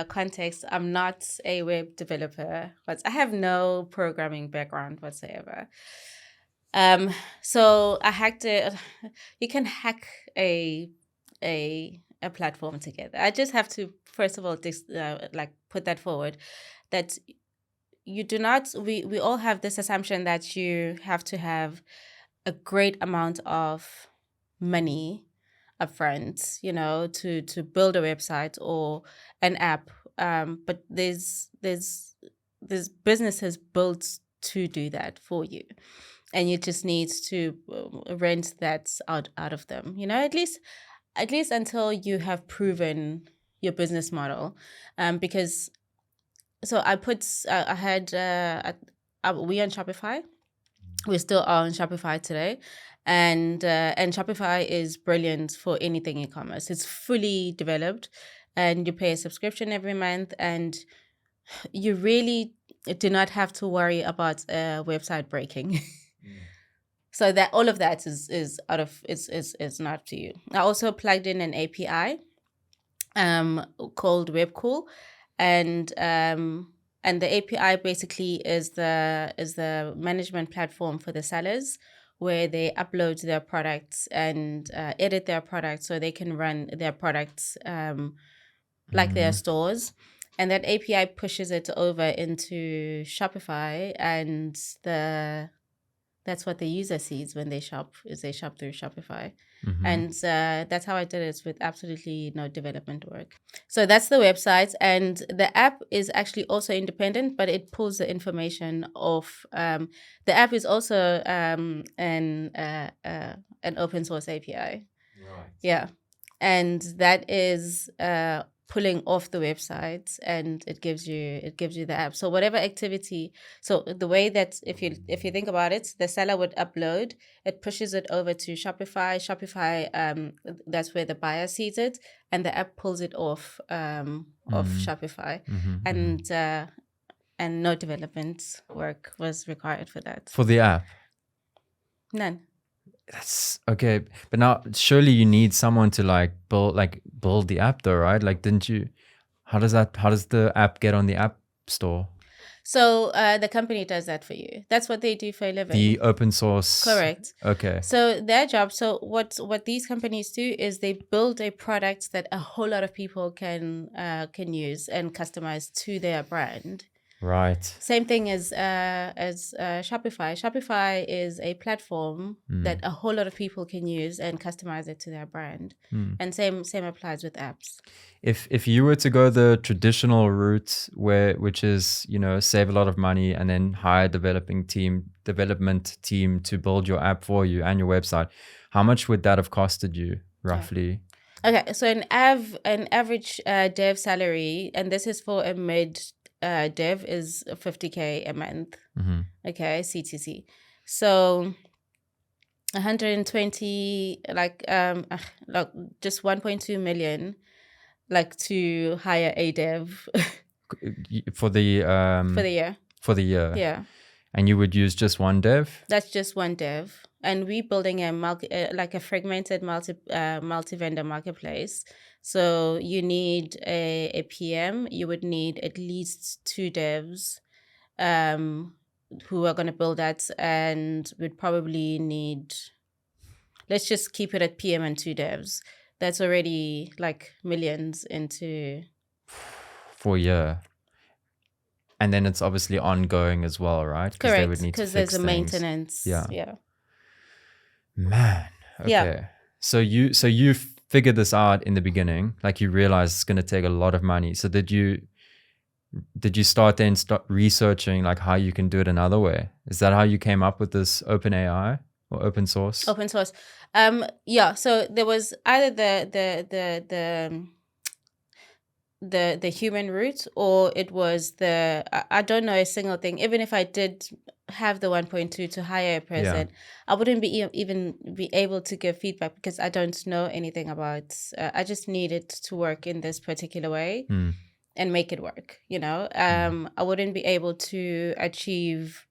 context. I'm not a web developer, but I have no programming background whatsoever. So I hacked it. You can hack a a platform together. I just have to first of all put that forward, that you do not. We all have this assumption that you have to have a great amount of money upfront, to build a website or an app. But there's businesses built to do that for you, and you just need to rent that out of them. At least until you have proven your business model, because so I had we on Shopify. We still are on Shopify today, and Shopify is brilliant for anything e-commerce. It's fully developed, and you pay a subscription every month, and you really do not have to worry about a website breaking. So that all of that is out of is not up to you. I also plugged in an API called WebCool, and the API basically is the management platform for the sellers, where they upload their products and edit their products so they can run their products like their stores. And that API pushes it over into Shopify, and that's what the user sees when they shop, is they shop through Shopify. And that's how I did it, with absolutely no development work. So that's the website, and the app is actually also independent, but it pulls the information off. The app is also an open source API. Right. Yeah, and that is pulling off the website, and it gives you the app. So whatever activity, so the way that if you think about it, the seller would upload, it pushes it over to Shopify. That's where the buyer sees it, and the app pulls it off Shopify, and no development work was required for that. For the app? None. That's okay, but now surely you need someone to build the app though, right? Didn't you? How does the app get on the app store? So the company does that for you. That's what they do for a living. The open source. Correct. Okay. So their job. So what these companies do is they build a product that a whole lot of people can use and customize to their brand. Right. Same thing as Shopify. Shopify is a platform that a whole lot of people can use and customize it to their brand. And same applies with apps. If you were to go the traditional route, which is save a lot of money and then hire development team to build your app for you and your website, how much would that have costed you roughly? Okay, so an average dev salary, and this is for a mid dev, is 50K a month. Okay, C2C. So 120, just 1.2 million, to hire a dev for the year. For the year. Yeah. And you would use just one dev? That's just one dev. And we're building a fragmented multi-vendor marketplace. So you need a PM. You would need at least 2 devs who are going to build that. And we'd probably need, let's just keep it at PM and 2 devs. That's already millions into... For a year. And then it's obviously ongoing as well, right? Correct, because there's a maintenance. Yeah. Man, okay. Yeah. So you figured this out in the beginning, you realized it's going to take a lot of money. So did you start researching how you can do it another way? Is that how you came up with this OpenAI or open source? Open source. Yeah. So there was either the human route, or it was I don't know a single thing. Even if I did have the 1.2 to hire a person, I wouldn't even be able to give feedback because I don't know anything about. I just need it to work in this particular way and make it work. I wouldn't be able to achieve.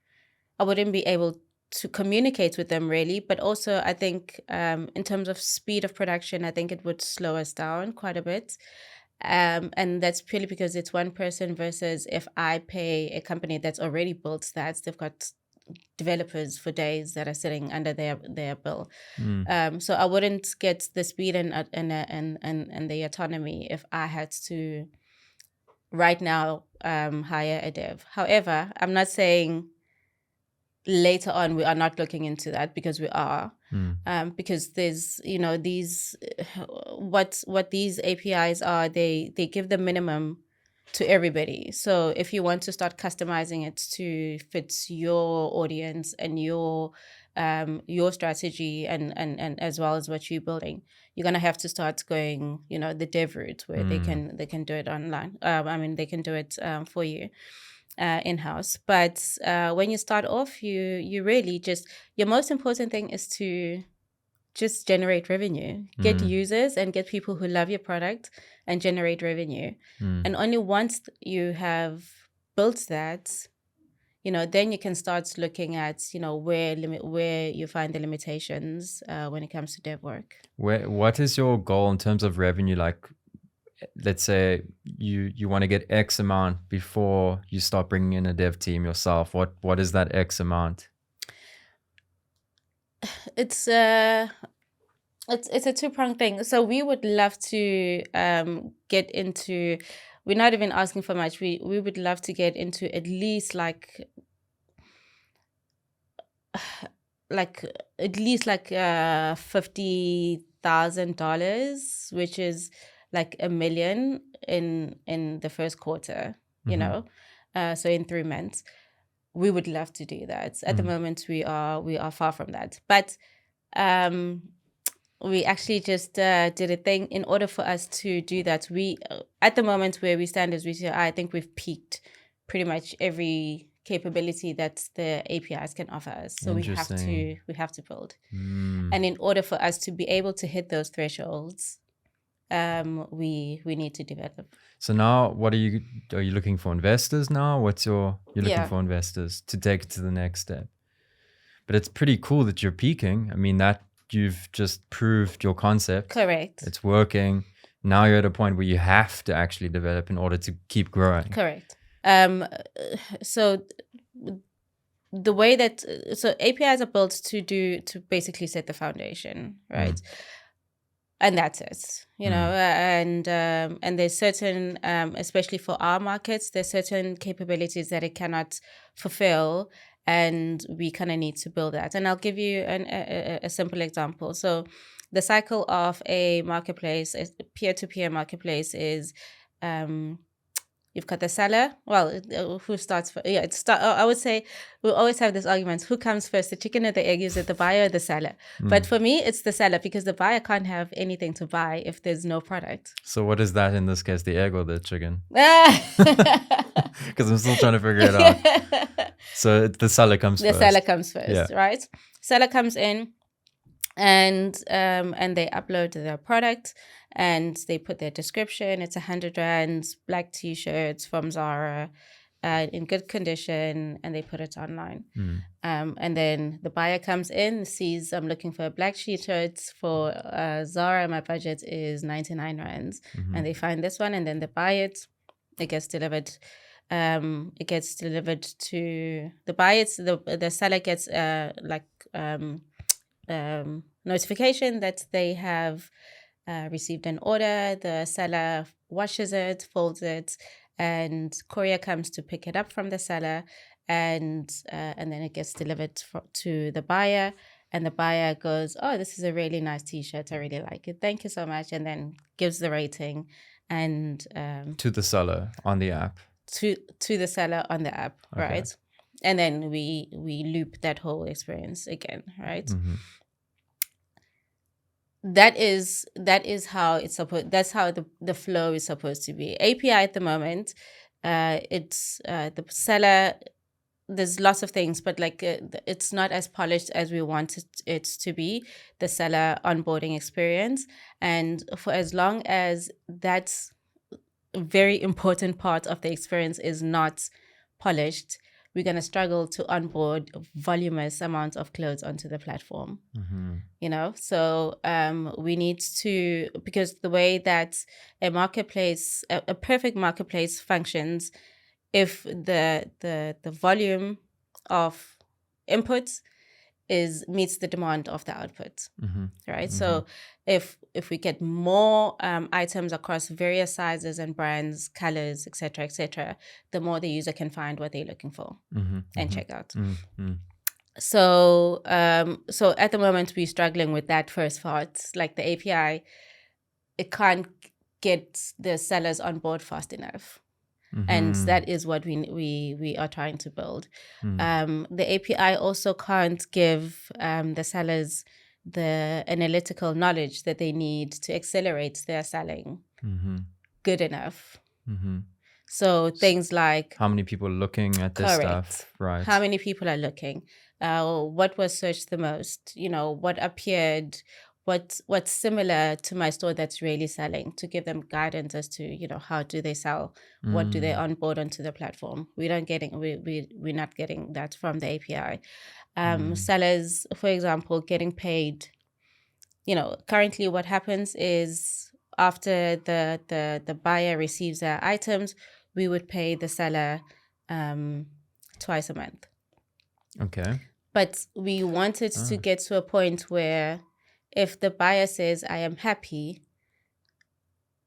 I wouldn't be able to communicate with them really, but also I think in terms of speed of production, I think it would slow us down quite a bit. And that's purely because it's one person versus if I pay a company that's already built that, they've got developers for days that are sitting under their bill. So I wouldn't get the speed and the autonomy if I had to right now hire a dev. However, I'm not saying later on we are not looking into that, because we are. Because there's these what these APIs are, they give the minimum to everybody. So if you want to start customizing it to fit your audience and your strategy and as well as what you're building, you're gonna have to start going the dev route, where they can do it online. They can do it for you in-house. But when you start off, you really just, your most important thing is to just generate revenue, get users and get people who love your product and generate revenue. And only once you have built that, then you can start looking at, where you find the limitations when it comes to dev work. What is your goal in terms of revenue? Like, let's say you want to get X amount before you start bringing in a dev team yourself. What is that X amount? It's a two-pronged thing. So we would love to get into, we're not even asking for much. We would love to get into at least like $50,000, which is like $1 million in the first quarter, so in 3 months. We would love to do that. At the moment, we are far from that. But we actually just did a thing. In order for us to do that, we at the moment where we stand as WISI-Oi, I think we've peaked pretty much every capability that the APIs can offer us. So we have to build. And in order for us to be able to hit those thresholds, we need to develop. So now, what are you looking for investors now? You're looking for investors to take it to the next step. But it's pretty cool that you're peaking. I mean, that you've just proved your concept. Correct. It's working. Now you're at a point where you have to actually develop in order to keep growing. Correct. So the way that, so APIs are built to basically set the foundation, right? And that's it, and there's certain, especially for our markets, there's certain capabilities that it cannot fulfill, and we kind of need to build that. And I'll give you a simple example. So the cycle of a marketplace, a peer-to-peer marketplace, is you've got the seller. Well, who starts first? Yeah, I would say we always have this argument: who comes first, the chicken or the egg? Is it the buyer or the seller? But for me, it's the seller, because the buyer can't have anything to buy if there's no product. So what is that in this case, the egg or the chicken? Because I'm still trying to figure it out. So the seller comes first. The seller comes first, right? Seller comes in, and they upload their product, and they put their description. It's 100 rands, black t-shirts from Zara, in good condition, and they put it online. And then the buyer comes in, sees I'm looking for a black t-shirt for Zara. My budget is 99 rands, and they find this one, and then they buy it. It gets delivered. It gets delivered to the buyer. The seller gets notification that they have received an order. The seller washes it, folds it, and courier comes to pick it up from the seller, and then it gets delivered to the buyer. And the buyer goes, "Oh, this is a really nice T-shirt. I really like it. Thank you so much." And then gives the rating and to the seller on the app. To the seller on the app, right? And then we loop that whole experience again, right? That is how it's supposed. That's how the flow is supposed to be. API at the moment, it's the seller. There's lots of things, but it's not as polished as we want it to be. The seller onboarding experience, and for as long as that's a very important part of the experience is not polished, we're going to struggle to onboard voluminous amounts of clothes onto the platform. So we need to, because the way that a marketplace, a perfect marketplace functions, if the volume of input meets the demand of the output, right? So if we get more items across various sizes and brands, colors, etc., the more the user can find what they're looking for and check out. So at the moment we're struggling with that first part, like the API, it can't get the sellers on board fast enough. And that is what we are trying to build. The API also can't give the sellers the analytical knowledge that they need to accelerate their selling good enough. So things like how many people are looking at this stuff, right? How many people are looking? What was searched the most? What appeared? What's similar to my store that's really selling, to give them guidance as to how do they sell, what do they onboard onto the platform. We're not getting that from the API. Sellers, for example, getting paid. Currently what happens is after the buyer receives their items, we would pay the seller twice a month. Okay. But we wanted to get to a point where if the buyer says, I am happy,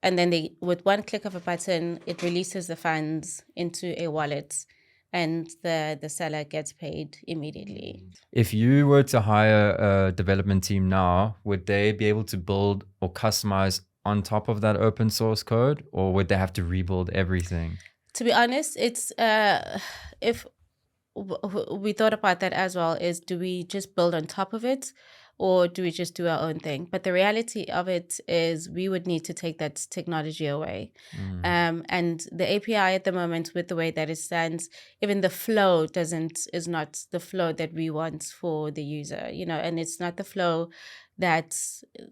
and then with one click of a button, it releases the funds into a wallet and the seller gets paid immediately. If you were to hire a development team now, would they be able to build or customize on top of that open source code, or would they have to rebuild everything? To be honest, it's if we thought about that as well, is do we just build on top of it, or do we just do our own thing? But the reality of it is we would need to take that technology away. And the API at the moment, with the way that it stands, even the flow is not the flow that we want for the user, and it's not the flow that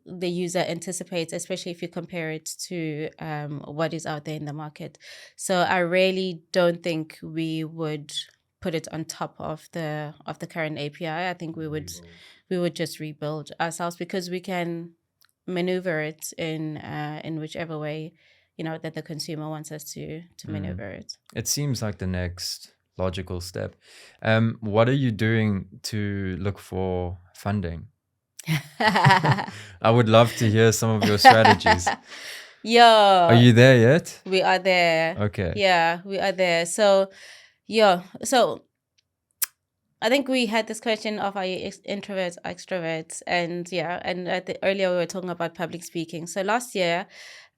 the user anticipates, especially if you compare it to what is out there in the market. So I really don't think we would put it on top of the current API. I think we would just rebuild ourselves, because we can maneuver it in whichever way that the consumer wants us to maneuver it. It seems like the next logical step. What are you doing to look for funding? I would love to hear some of your strategies. Yeah. Are you there yet? We are there. Okay. Yeah, we are there. So I think we had this question of, are you introverts, extroverts? And earlier we were talking about public speaking. So last year,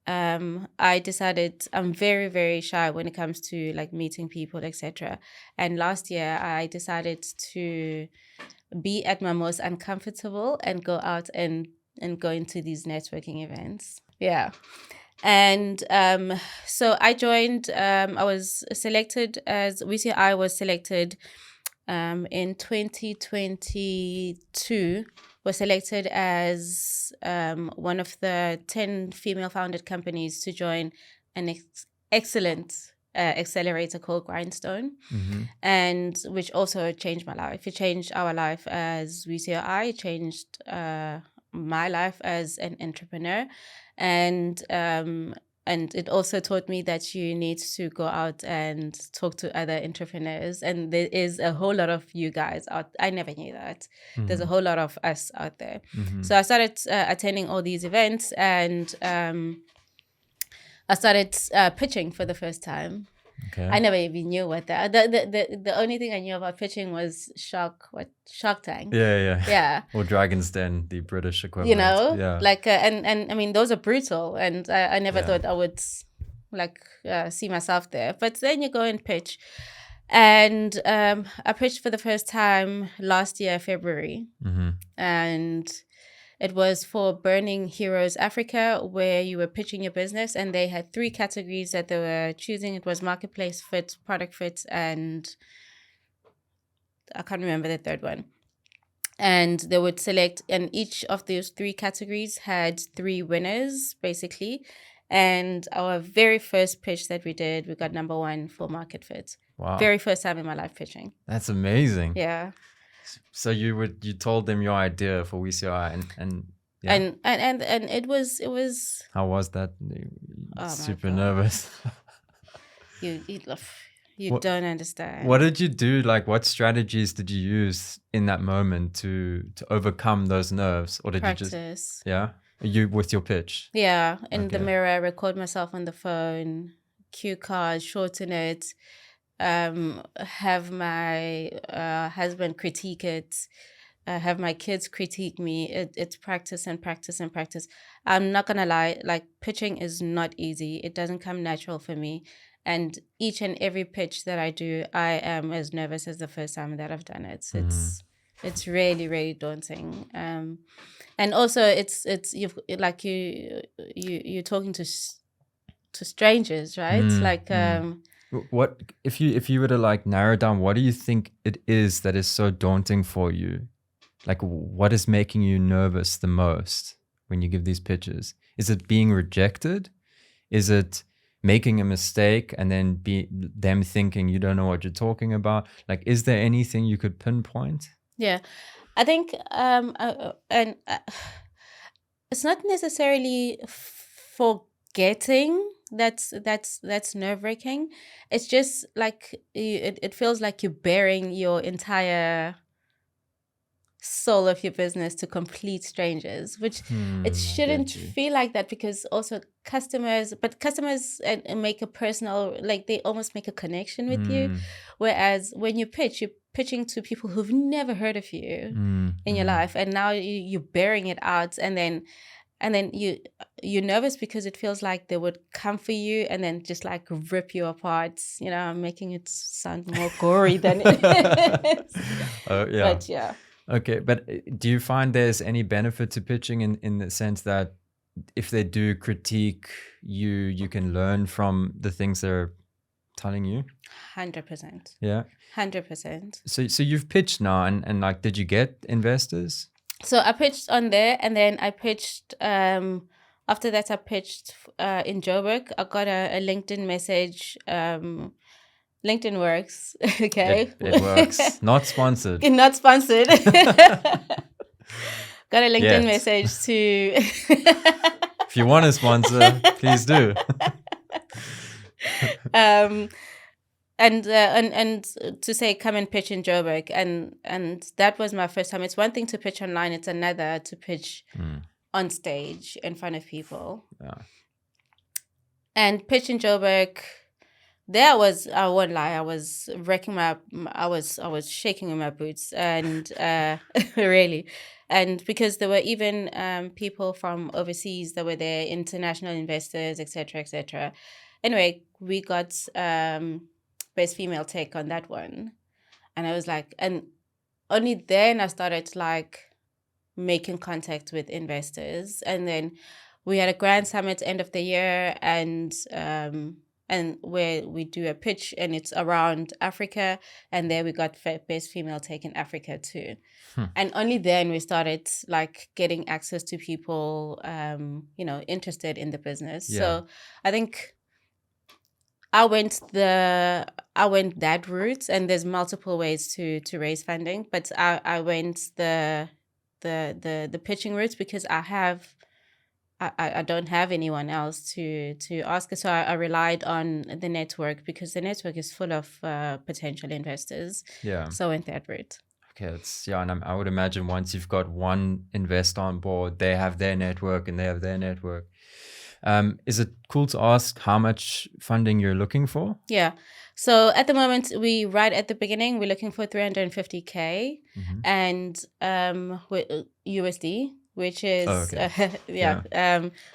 I decided I'm very, very shy when it comes to like meeting people, etc. And last year I decided to be at my most uncomfortable and go out and go into these networking events. Yeah. And so I joined, I was selected as WISI-Oi was selected in 2022, was selected as one of the 10 female founded companies to join an excellent accelerator called Grindstone, and which also changed my life. It changed our life as WISI-Oi. It changed my life as an entrepreneur, and it also taught me that you need to go out and talk to other entrepreneurs. And there is a whole lot of you guys out. I never knew that. There's a whole lot of us out there. So I started attending all these events, and I started pitching for the first time. Okay. I never even knew what that. The only thing I knew about pitching was Shark Tank. Yeah. Or Dragon's Den, the British equivalent. Yeah. Like and I mean, those are brutal, and I never thought I would see myself there. But then you go and pitch, and I pitched for the first time last year, February, and it was for Burning Heroes Africa, where you were pitching your business, and they had 3 categories that they were choosing. It was marketplace fit, product fit, and I can't remember the third one. And they would select, and each of those 3 categories had 3 winners, basically. And our very first pitch that we did, we got number 1 for market fit. Wow. Very first time in my life pitching. That's amazing. Yeah. So you told them your idea for WISI-Oi, and it was. How was that? Super nervous. You You don't understand. What did you do? Like, what strategies did you use in that moment to overcome those nerves? Or did Practice. you just, you with your pitch? Yeah, in the mirror, record myself on the phone, cue cards, shorten it, have my husband critique it, have my kids critique me. It's practice and practice and practice. I'm not gonna lie, like pitching is not easy. It doesn't come natural for me. And each and every pitch that I do, I am as nervous as the first time that I've done it. It's really, really daunting. And also it's you're talking to strangers, right? What if you were to like narrow down, what do you think it is that is so daunting for you? Like, what is making you nervous the most when you give these pitches? Is it being rejected? Is it making a mistake and then them thinking you don't know what you're talking about? Like, is there anything you could pinpoint? Yeah, I think it's not necessarily forgetting that's nerve-wracking. It's just like it feels like you're bearing your entire soul of your business to complete strangers, which it shouldn't feel like that, because also customers make a personal, like they almost make a connection with you, whereas when you pitch, you're pitching to people who've never heard of you in your life, and now you're bearing it out, and then you're nervous because it feels like they would come for you and then just like rip you apart. I'm making it sound more gory than it is. Oh yeah. But yeah. Okay, but do you find there's any benefit to pitching in the sense that if they do critique you, you can learn from the things they're telling you? 100%. Yeah. 100%. So you've pitched now, and like, did you get investors? So I pitched on there, and then I pitched, after that I pitched in Joburg. I got a LinkedIn message. LinkedIn works, okay? It works. Not sponsored. Not sponsored. Got a LinkedIn message to... If you want to sponsor, please do. And to say come and pitch in Joburg, and that was my first time. It's one thing to pitch online, it's another to pitch on stage in front of people. Yeah. And pitch in Joburg, there I won't lie, I was wrecking I was shaking in my boots, and really, and because there were even people from overseas that were there, international investors, etc., etc. Anyway, we got best female tech on that one, and I was like, and only then I started like making contact with investors, and then we had a grand summit end of the year, and where we do a pitch, and it's around Africa, and there we got best female tech in Africa too. And only then we started like getting access to people interested in the business. So I think I went that route, and there's multiple ways to raise funding, but I went the pitching route because I don't have anyone else to ask. So I relied on the network, because the network is full of potential investors. Yeah. So I went that route. Okay, and I would imagine once you've got one investor on board, they have their network and they have their network. Is it cool to ask how much funding you're looking for? Yeah. So at the moment, right at the beginning, we're looking for 350K and USD, which is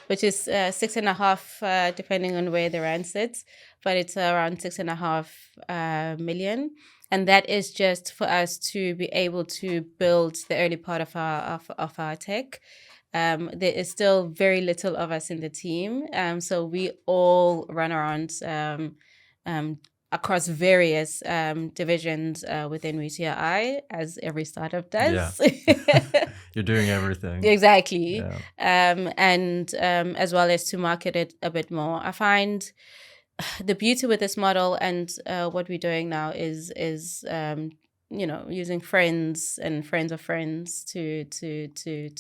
which is 6.5 depending on where the rand sits, but it's around 6.5 million, and that is just for us to be able to build the early part of our tech. There is still very little of us in the team, so we all run around across various divisions within WISI-Oi, as every startup does. Yeah. You're doing everything. Exactly. Yeah. And as well as to market it a bit more. I find the beauty with this model and what we're doing now is using friends and friends of friends to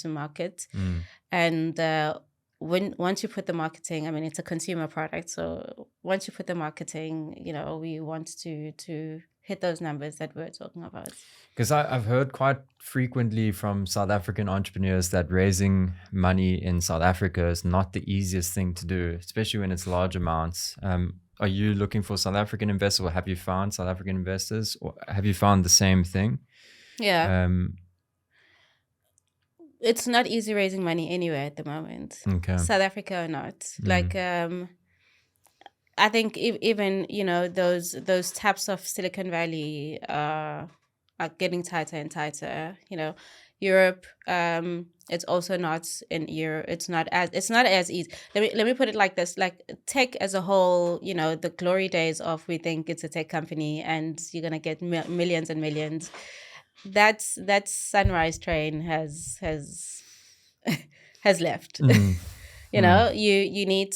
market. And once you put the marketing, I mean, it's a consumer product. So once you put the marketing, we want to hit those numbers that we're talking about. Because I've heard quite frequently from South African entrepreneurs that raising money in South Africa is not the easiest thing to do, especially when it's large amounts. Are you looking for South African investors, or have you found South African investors, or have you found the same thing? Yeah. It's not easy raising money anywhere at the moment. Okay. South Africa or not. Like, I think even, those taps of Silicon Valley are getting tighter and tighter. Europe, it's also not in Europe. It's not as easy. Let me put it like this: like tech as a whole, the glory days of we think it's a tech company and you're gonna get millions and millions. That sunrise train has left. You need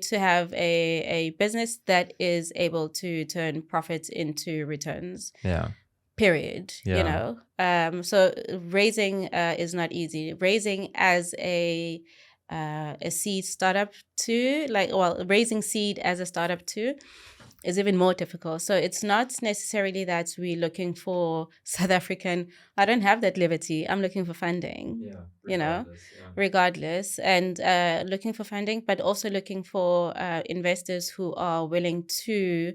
to have a business that is able to turn profits into returns. Yeah. Period. Yeah. So raising is not easy. Raising as a seed startup too, raising seed as a startup too is even more difficult. So it's not necessarily that we're looking for South African. I don't have that liberty. I'm looking for funding. Yeah. Regardless, and looking for funding, but also looking for investors who are willing to,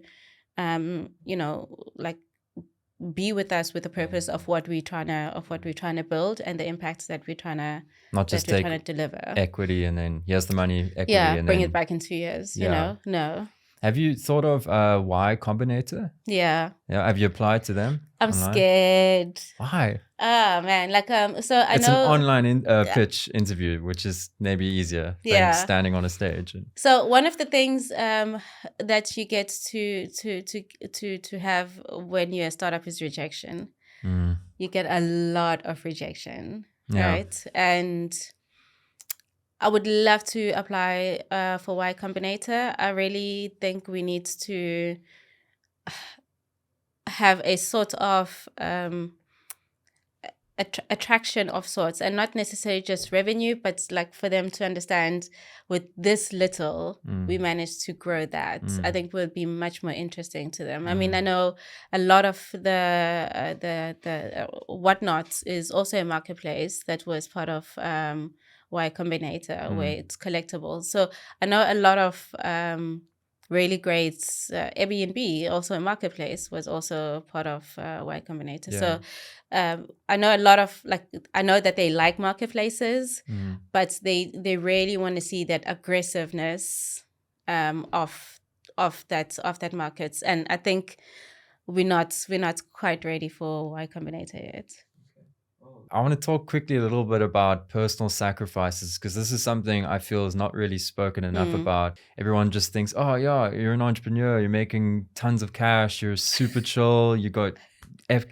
be with us with the purpose of what we're trying to build and the impacts that we're trying to not just take deliver. Equity and then here's the money. Equity, and bring then it back in 2 years. Yeah. No. Have you thought of Y Combinator? Yeah. Have you applied to them? I'm online? scared. Why? Oh man, so I know it's an online pitch interview, which is maybe easier than standing on a stage. So one of the things that you get to have when you're a startup is rejection. You get a lot of rejection, right? And I would love to apply for Y Combinator. I really think we need to have a sort of attraction of sorts, and not necessarily just revenue, but like for them to understand with this little we managed to grow that. I think would be much more interesting to them. I mean, I know a lot of the Whatnot is also a marketplace that was part of Y Combinator, where it's collectibles. So I know a lot of really great Airbnb, also a marketplace, was also part of Y Combinator. So I know a lot of I know that they like marketplaces, but they really want to see that aggressiveness of that market. And I think we're not quite ready for Y Combinator yet. I want to talk quickly a little bit about personal sacrifices, because this is something I feel is not really spoken enough about. Everyone just thinks, oh yeah, you're an entrepreneur, you're making tons of cash, you're super chill, you got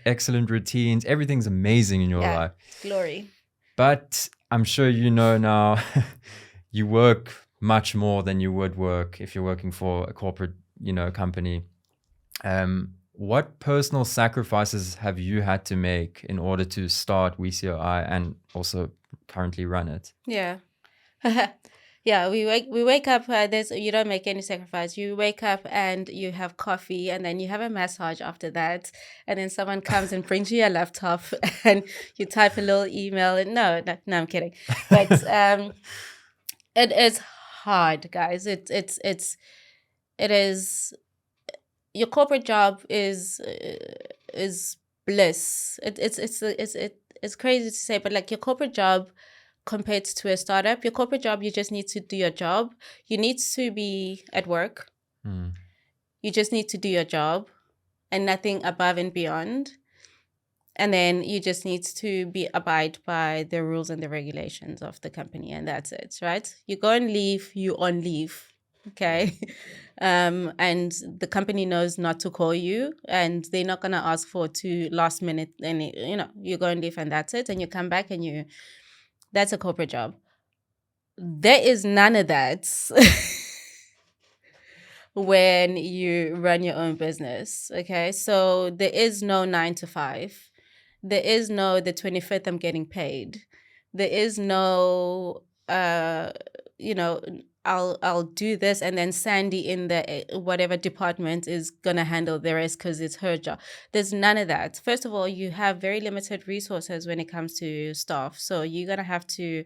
excellent routines, everything's amazing in your life. Glory. But I'm sure you know now, you work much more than you would work if you're working for a corporate, company. What personal sacrifices have you had to make in order to start WISI-Oi and also currently run it? Yeah. Yeah, we wake up, you don't make any sacrifice. You wake up and you have coffee, and then you have a massage after that, and then someone comes and brings you a laptop and you type a little email. And no, I'm kidding. But it is hard, guys. It is. Your corporate job is bliss. It's crazy to say, but like your corporate job compared to a startup, your corporate job, you just need to do your job. You need to be at work. You just need to do your job and nothing above and beyond. And then you just need to abide by the rules and the regulations of the company, and that's it, right? You go and leave, you on leave. Okay. And the company knows not to call you, and they're not going to ask for 2 last minute, and you go and leave and that's it. And you come back and that's a corporate job. There is none of that when you run your own business. Okay. So there is no 9 to 5. There is no the 25th I'm getting paid. There is no you know, I'll do this, and then Sandy in the whatever department is gonna handle the rest because it's her job. There's none of that. First of all, you have very limited resources when it comes to staff, so you're gonna have to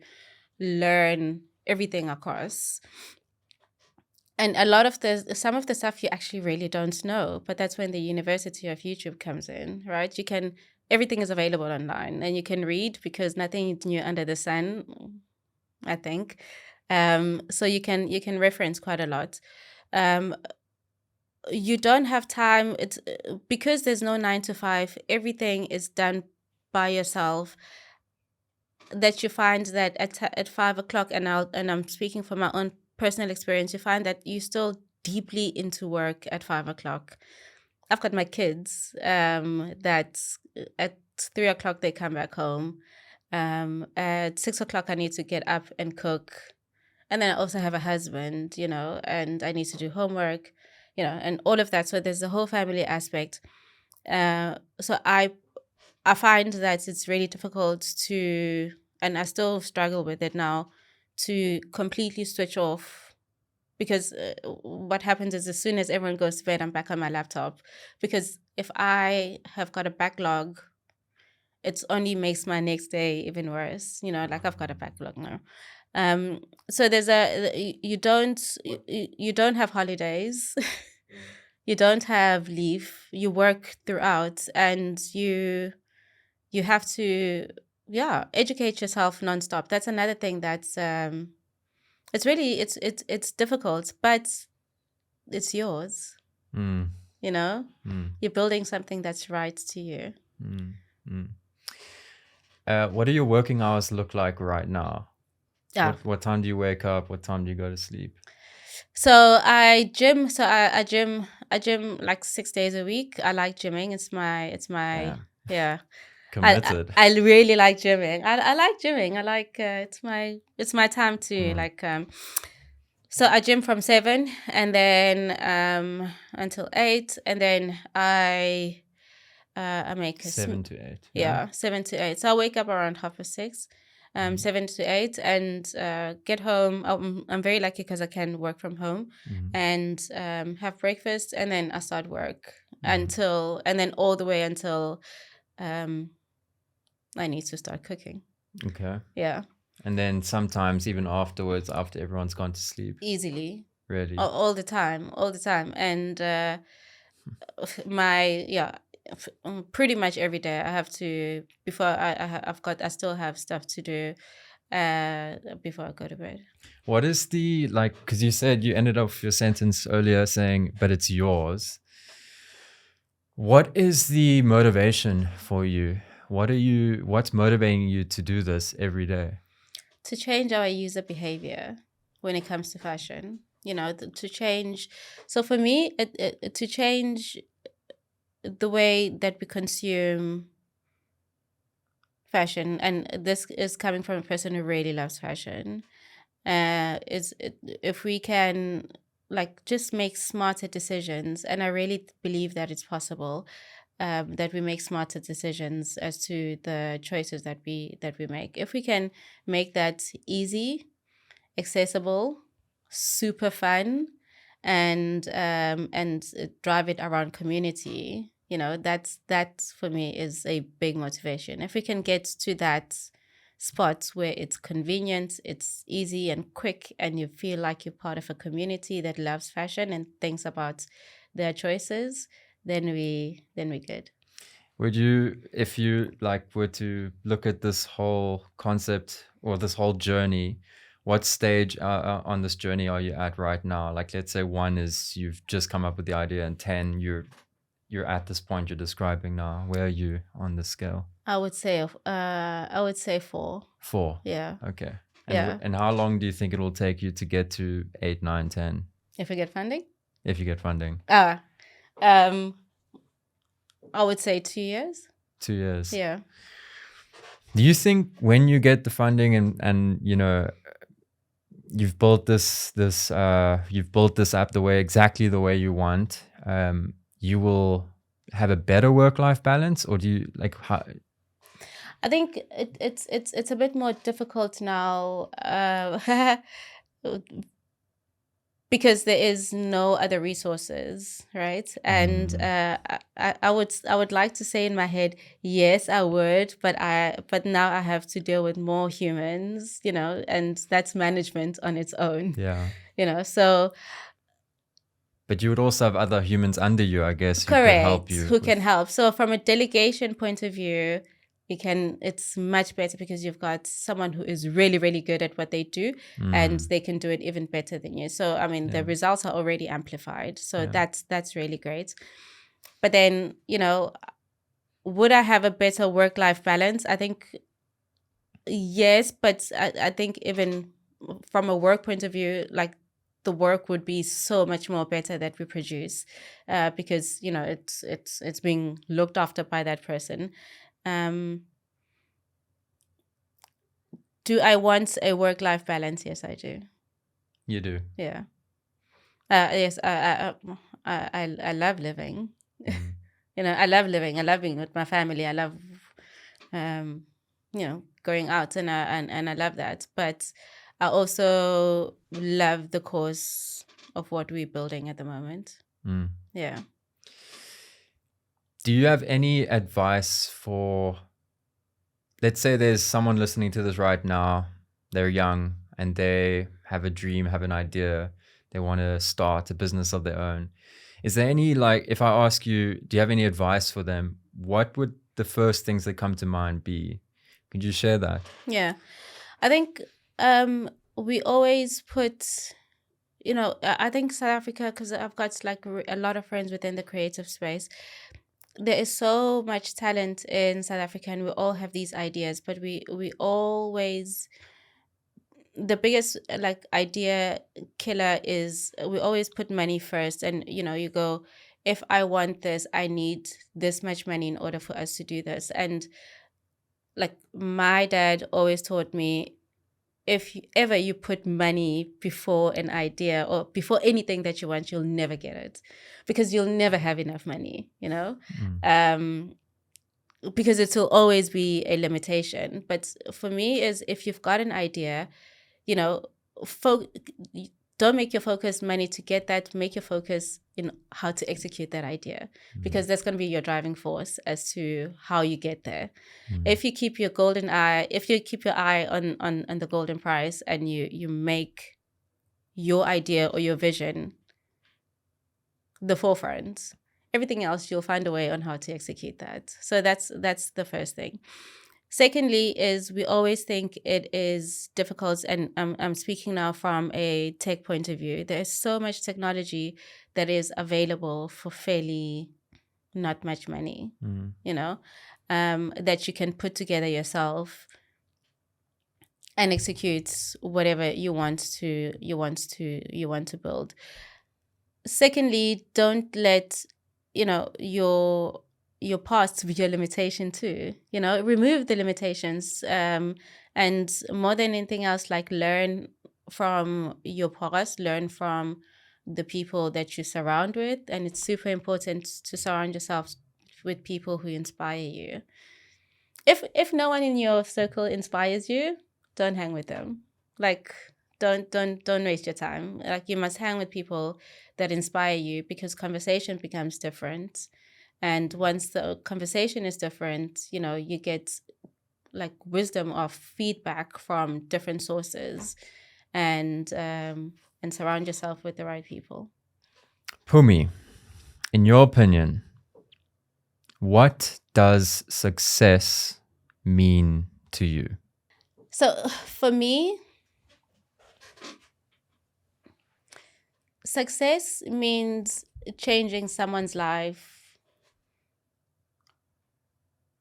learn everything across. And a lot of some of the stuff you actually really don't know, but that's when the university of YouTube comes in, right? Everything is available online, and you can read because nothing is new under the sun, I think. So you can reference quite a lot. You don't have time. It's because there's no 9 to 5. Everything is done by yourself. That you find that at 5 o'clock, and I'm speaking from my own personal experience, you find that you're still deeply into work at 5 o'clock. I've got my kids that at 3 o'clock they come back home. At 6 o'clock I need to get up and cook. And then I also have a husband, and I need to do homework, and all of that. So there's the whole family aspect. So I find that it's really difficult to, and I still struggle with it now, to completely switch off. Because what happens is, as soon as everyone goes to bed, I'm back on my laptop. Because if I have got a backlog, it only makes my next day even worse. Like I've got a backlog now. So you don't have holidays. You don't have leave. You work throughout, and you have to educate yourself nonstop. That's another thing that's it's really it's difficult, but it's yours. You're building something that's right to you. What do your working hours look like right now? Yeah. What time do you wake up? What time do you go to sleep? So I gym. So I gym like 6 days a week. I like gymming. It's my yeah. Committed. I really like gymming. I like gymming. I like it's my time to like. So I gym from 7 and then until 8, and then I make 7 to 8. Yeah, 7 to 8. So I wake up around 6:30. 7 to 8, and get home. I'm very lucky because I can work from home and have breakfast, and then I start work and then all the way until I need to start cooking. Okay. Yeah. And then sometimes even afterwards, after everyone's gone to sleep. Easily. Really? All the time. And pretty much every day I have to, before I still have stuff to do before I go to bed. What is the, because you said, you ended off your sentence earlier saying, but it's yours. What is the motivation for you? What's motivating you to do this every day? To change our user behavior when it comes to fashion, to change. So for me, to change the way that we consume fashion, and this is coming from a person who really loves fashion, if we can just make smarter decisions, and I really believe that it's possible, that we make smarter decisions as to the choices that we make. If we can make that easy, accessible, super fun, and drive it around community, that for me is a big motivation. If we can get to that spot where it's convenient, it's easy and quick, and you feel like you're part of a community that loves fashion and thinks about their choices, then we good. Would you, if you were to look at this whole concept or this whole journey, what stage on this journey are you at right now? Let's say 1 is you've just come up with the idea, and 10 you're at this point you're describing now. Where are you on the scale? I would say 4. 4. Yeah. Okay. And how long do you think it will take you to get to 8, 9, 10? If we get funding? If you get funding. I would say 2 years. 2 years. Yeah. Do you think when you get the funding and you've built this app exactly the way you want, you will have a better work-life balance? Or do you how? I think it's a bit more difficult now because there is no other resources, right? And I would like to say in my head, yes, I would, but now I have to deal with more humans, and that's management on its own. Yeah. So But you would also have other humans under you, I guess, who could help correct, you. who can help. So from a delegation point of view, it's much better because you've got someone who is really, really good at what they do, and they can do it even better than you. So I mean, the results are already amplified. So that's really great. But then, would I have a better work-life balance? I think yes, but I think even from a work point of view, like the work would be so much more better that we produce, because it's being looked after by that person. Do I want a work-life balance? Yes, I do. You do. Yeah. Yes, I love living. I love living. I love being with my family. I love, going out, and I love that. But I also love the cause of what we're building at the moment. Yeah. Do you have any advice for, let's say there's someone listening to this right now, they're young and they have a dream, have an idea, they want to start a business of their own. Is there any, like, if I ask you, do you have any advice for them? What would the first things that come to mind be? Could you share that? Yeah. I think we always put, I think South Africa, because I've got like a lot of friends within the creative space. There is so much talent in South Africa, and we all have these ideas, but we always, the biggest like idea killer is we always put money first, and you go, if I want this, I need this much money in order for us to do this. And like my dad always taught me, if ever you put money before an idea or before anything that you want, you'll never get it, because you'll never have enough money, because it will always be a limitation. But for me, is if you've got an idea, you know, don't make your focus money to get that. Make your focus in how to execute that idea, because that's going to be your driving force as to how you get there. If you keep your eye on the golden prize, and you make your idea or your vision the forefront, everything else you'll find a way on how to execute that. So that's the first thing. Secondly, is we always think it is difficult, and I'm speaking now from a tech point of view. There is so much technology that is available for fairly not much money, that you can put together yourself and execute whatever you want to build. Secondly, don't let your past be your limitation too. Remove the limitations, and more than anything else, like learn from your past, learn from the people that you surround with, and it's super important to surround yourself with people who inspire you. If no one in your circle inspires you, don't hang with them. Like, don't waste your time. Like, you must hang with people that inspire you, because conversation becomes different. And once the conversation is different, you get like wisdom of feedback from different sources, and surround yourself with the right people. Phumi, in your opinion, what does success mean to you? So for me, success means changing someone's life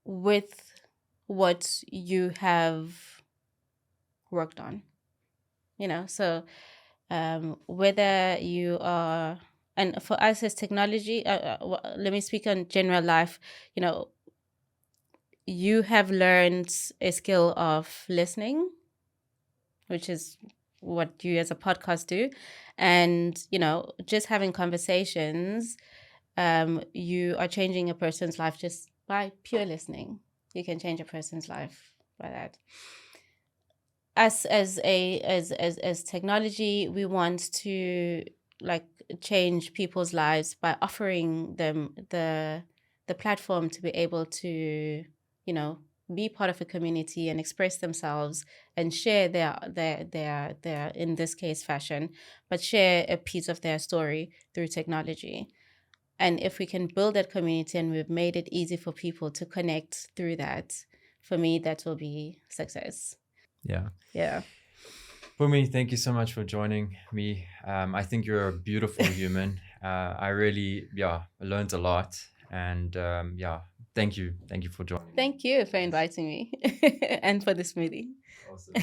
with what you have worked on. So whether you are, and for us as technology, let me speak on general life. You have learned a skill of listening, which is what you as a podcast do, and just having conversations. You are changing a person's life just by pure listening. You can change a person's life by that. Us as technology, we want to like change people's lives by offering them the platform to be able to, you know, be part of a community and express themselves and share their in this case fashion, but share a piece of their story through technology. And if we can build that community and we've made it easy for people to connect through that, for me, that will be success. Yeah. Yeah. Phumi, thank you so much for joining me. I think you're a beautiful human. I really, learned a lot. And thank you. Thank you for joining. Thank you for inviting me and for this meeting. Awesome.